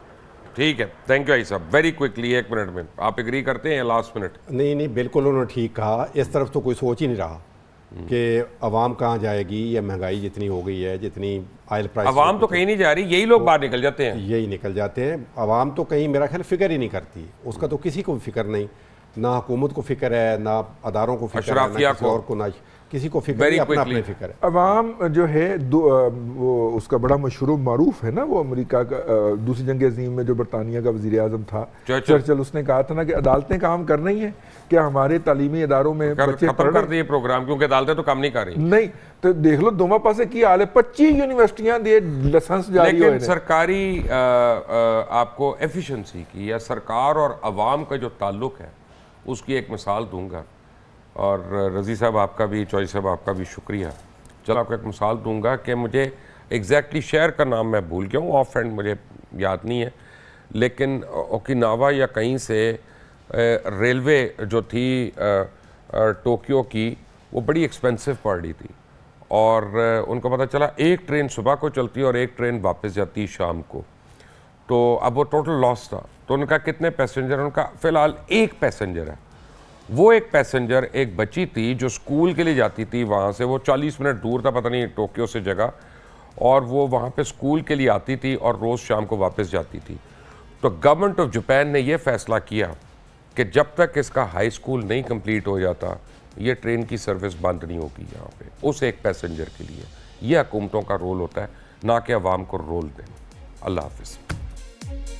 Speaker 1: ठीक है, थैंक यू आई साहब। वेरी क्विकली 1 मिनट में आप एग्री करते हैं? Last minute.
Speaker 3: नहीं नहीं, बिल्कुल उन्होंने ठीक कहा। इस तरफ तो कोई सोच ही नहीं रहा कि अवाम कहाँ जाएगी, या महंगाई जितनी हो गई है, जितनी ऑयल प्राइस।
Speaker 1: अवाम तो कहीं नहीं जा रही, यही लोग बाहर निकल जाते हैं।
Speaker 3: यही निकल जाते हैं। अवाम तो कहीं मेरा ख्याल फिक्र ही नहीं करती, उसका तो किसी को भी फिक्र नहीं, ना हुकूमत को फिक्र है, ना अदारों को फिक्र है, ना
Speaker 1: अशराफिया
Speaker 3: किसी
Speaker 1: को।
Speaker 3: और को, ना किसी को फिक्र
Speaker 1: Very
Speaker 3: नहीं, अपना
Speaker 1: quickly.
Speaker 3: अपने फिक्र है।
Speaker 2: अवाम जो है वो उसका बड़ा मशहूर मारूफ है ना, वो अमेरिका का दूसरी जंग अजीम में जो बरतानिया का वजीर आजम था चर्चिल, उसने कहा था ना कि अदालतें काम कर रही हैं, क्या हमारे तालीमी इदारों में बच्चे
Speaker 1: खत्म
Speaker 2: पढ़
Speaker 1: कर दिए प्रोग्राम, क्योंकि अदालतें तो काम नहीं कर रही।
Speaker 2: नहीं, तो देख लो दोमा पासे की हाल है, 25 यूनिवर्सिटियां दे लाइसेंस जारी हुए
Speaker 1: लेकिन
Speaker 2: हैं।
Speaker 1: सरकारी आपको एफिशिएंसी की या सरकार और अवाम का जो ताल्लुक है उसकी एक मिसाल दूंगा। और रज़ी साहब आपका भी, चौधरी साहब आपका भी शुक्रिया। चलो आपको एक मिसाल दूंगा कि मुझे एग्जैक्टली शहर का नाम मैं भूल गया हूँ, ऑफ हैंड मुझे याद नहीं है, लेकिन ओकिनावा या कहीं से रेलवे जो थी टोक्यो की, वो बड़ी एक्सपेंसिव पड़ रही थी, और उनको पता चला एक ट्रेन सुबह को चलती है और एक ट्रेन वापस जाती है शाम को। तो अब वो टोटल लॉस था। तो उनका कितने पैसेंजर, उनका फ़िलहाल एक पैसेंजर है। वो एक पैसेंजर एक बच्ची थी जो स्कूल के लिए जाती थी, वहाँ से वो 40 मिनट दूर था, पता नहीं टोक्यो से जगह, और वो वहाँ पे स्कूल के लिए आती थी और रोज़ शाम को वापस जाती थी। तो गवर्नमेंट ऑफ जापान ने ये फ़ैसला किया कि जब तक इसका हाई स्कूल नहीं कंप्लीट हो जाता ये ट्रेन की सर्विस बंद नहीं होगी यहाँ पे उस एक पैसेंजर के लिए। ये हुकूमतों का रोल होता है, ना कि अवाम को रोल देना। अल्लाह हाफिज़।
Speaker 8: है।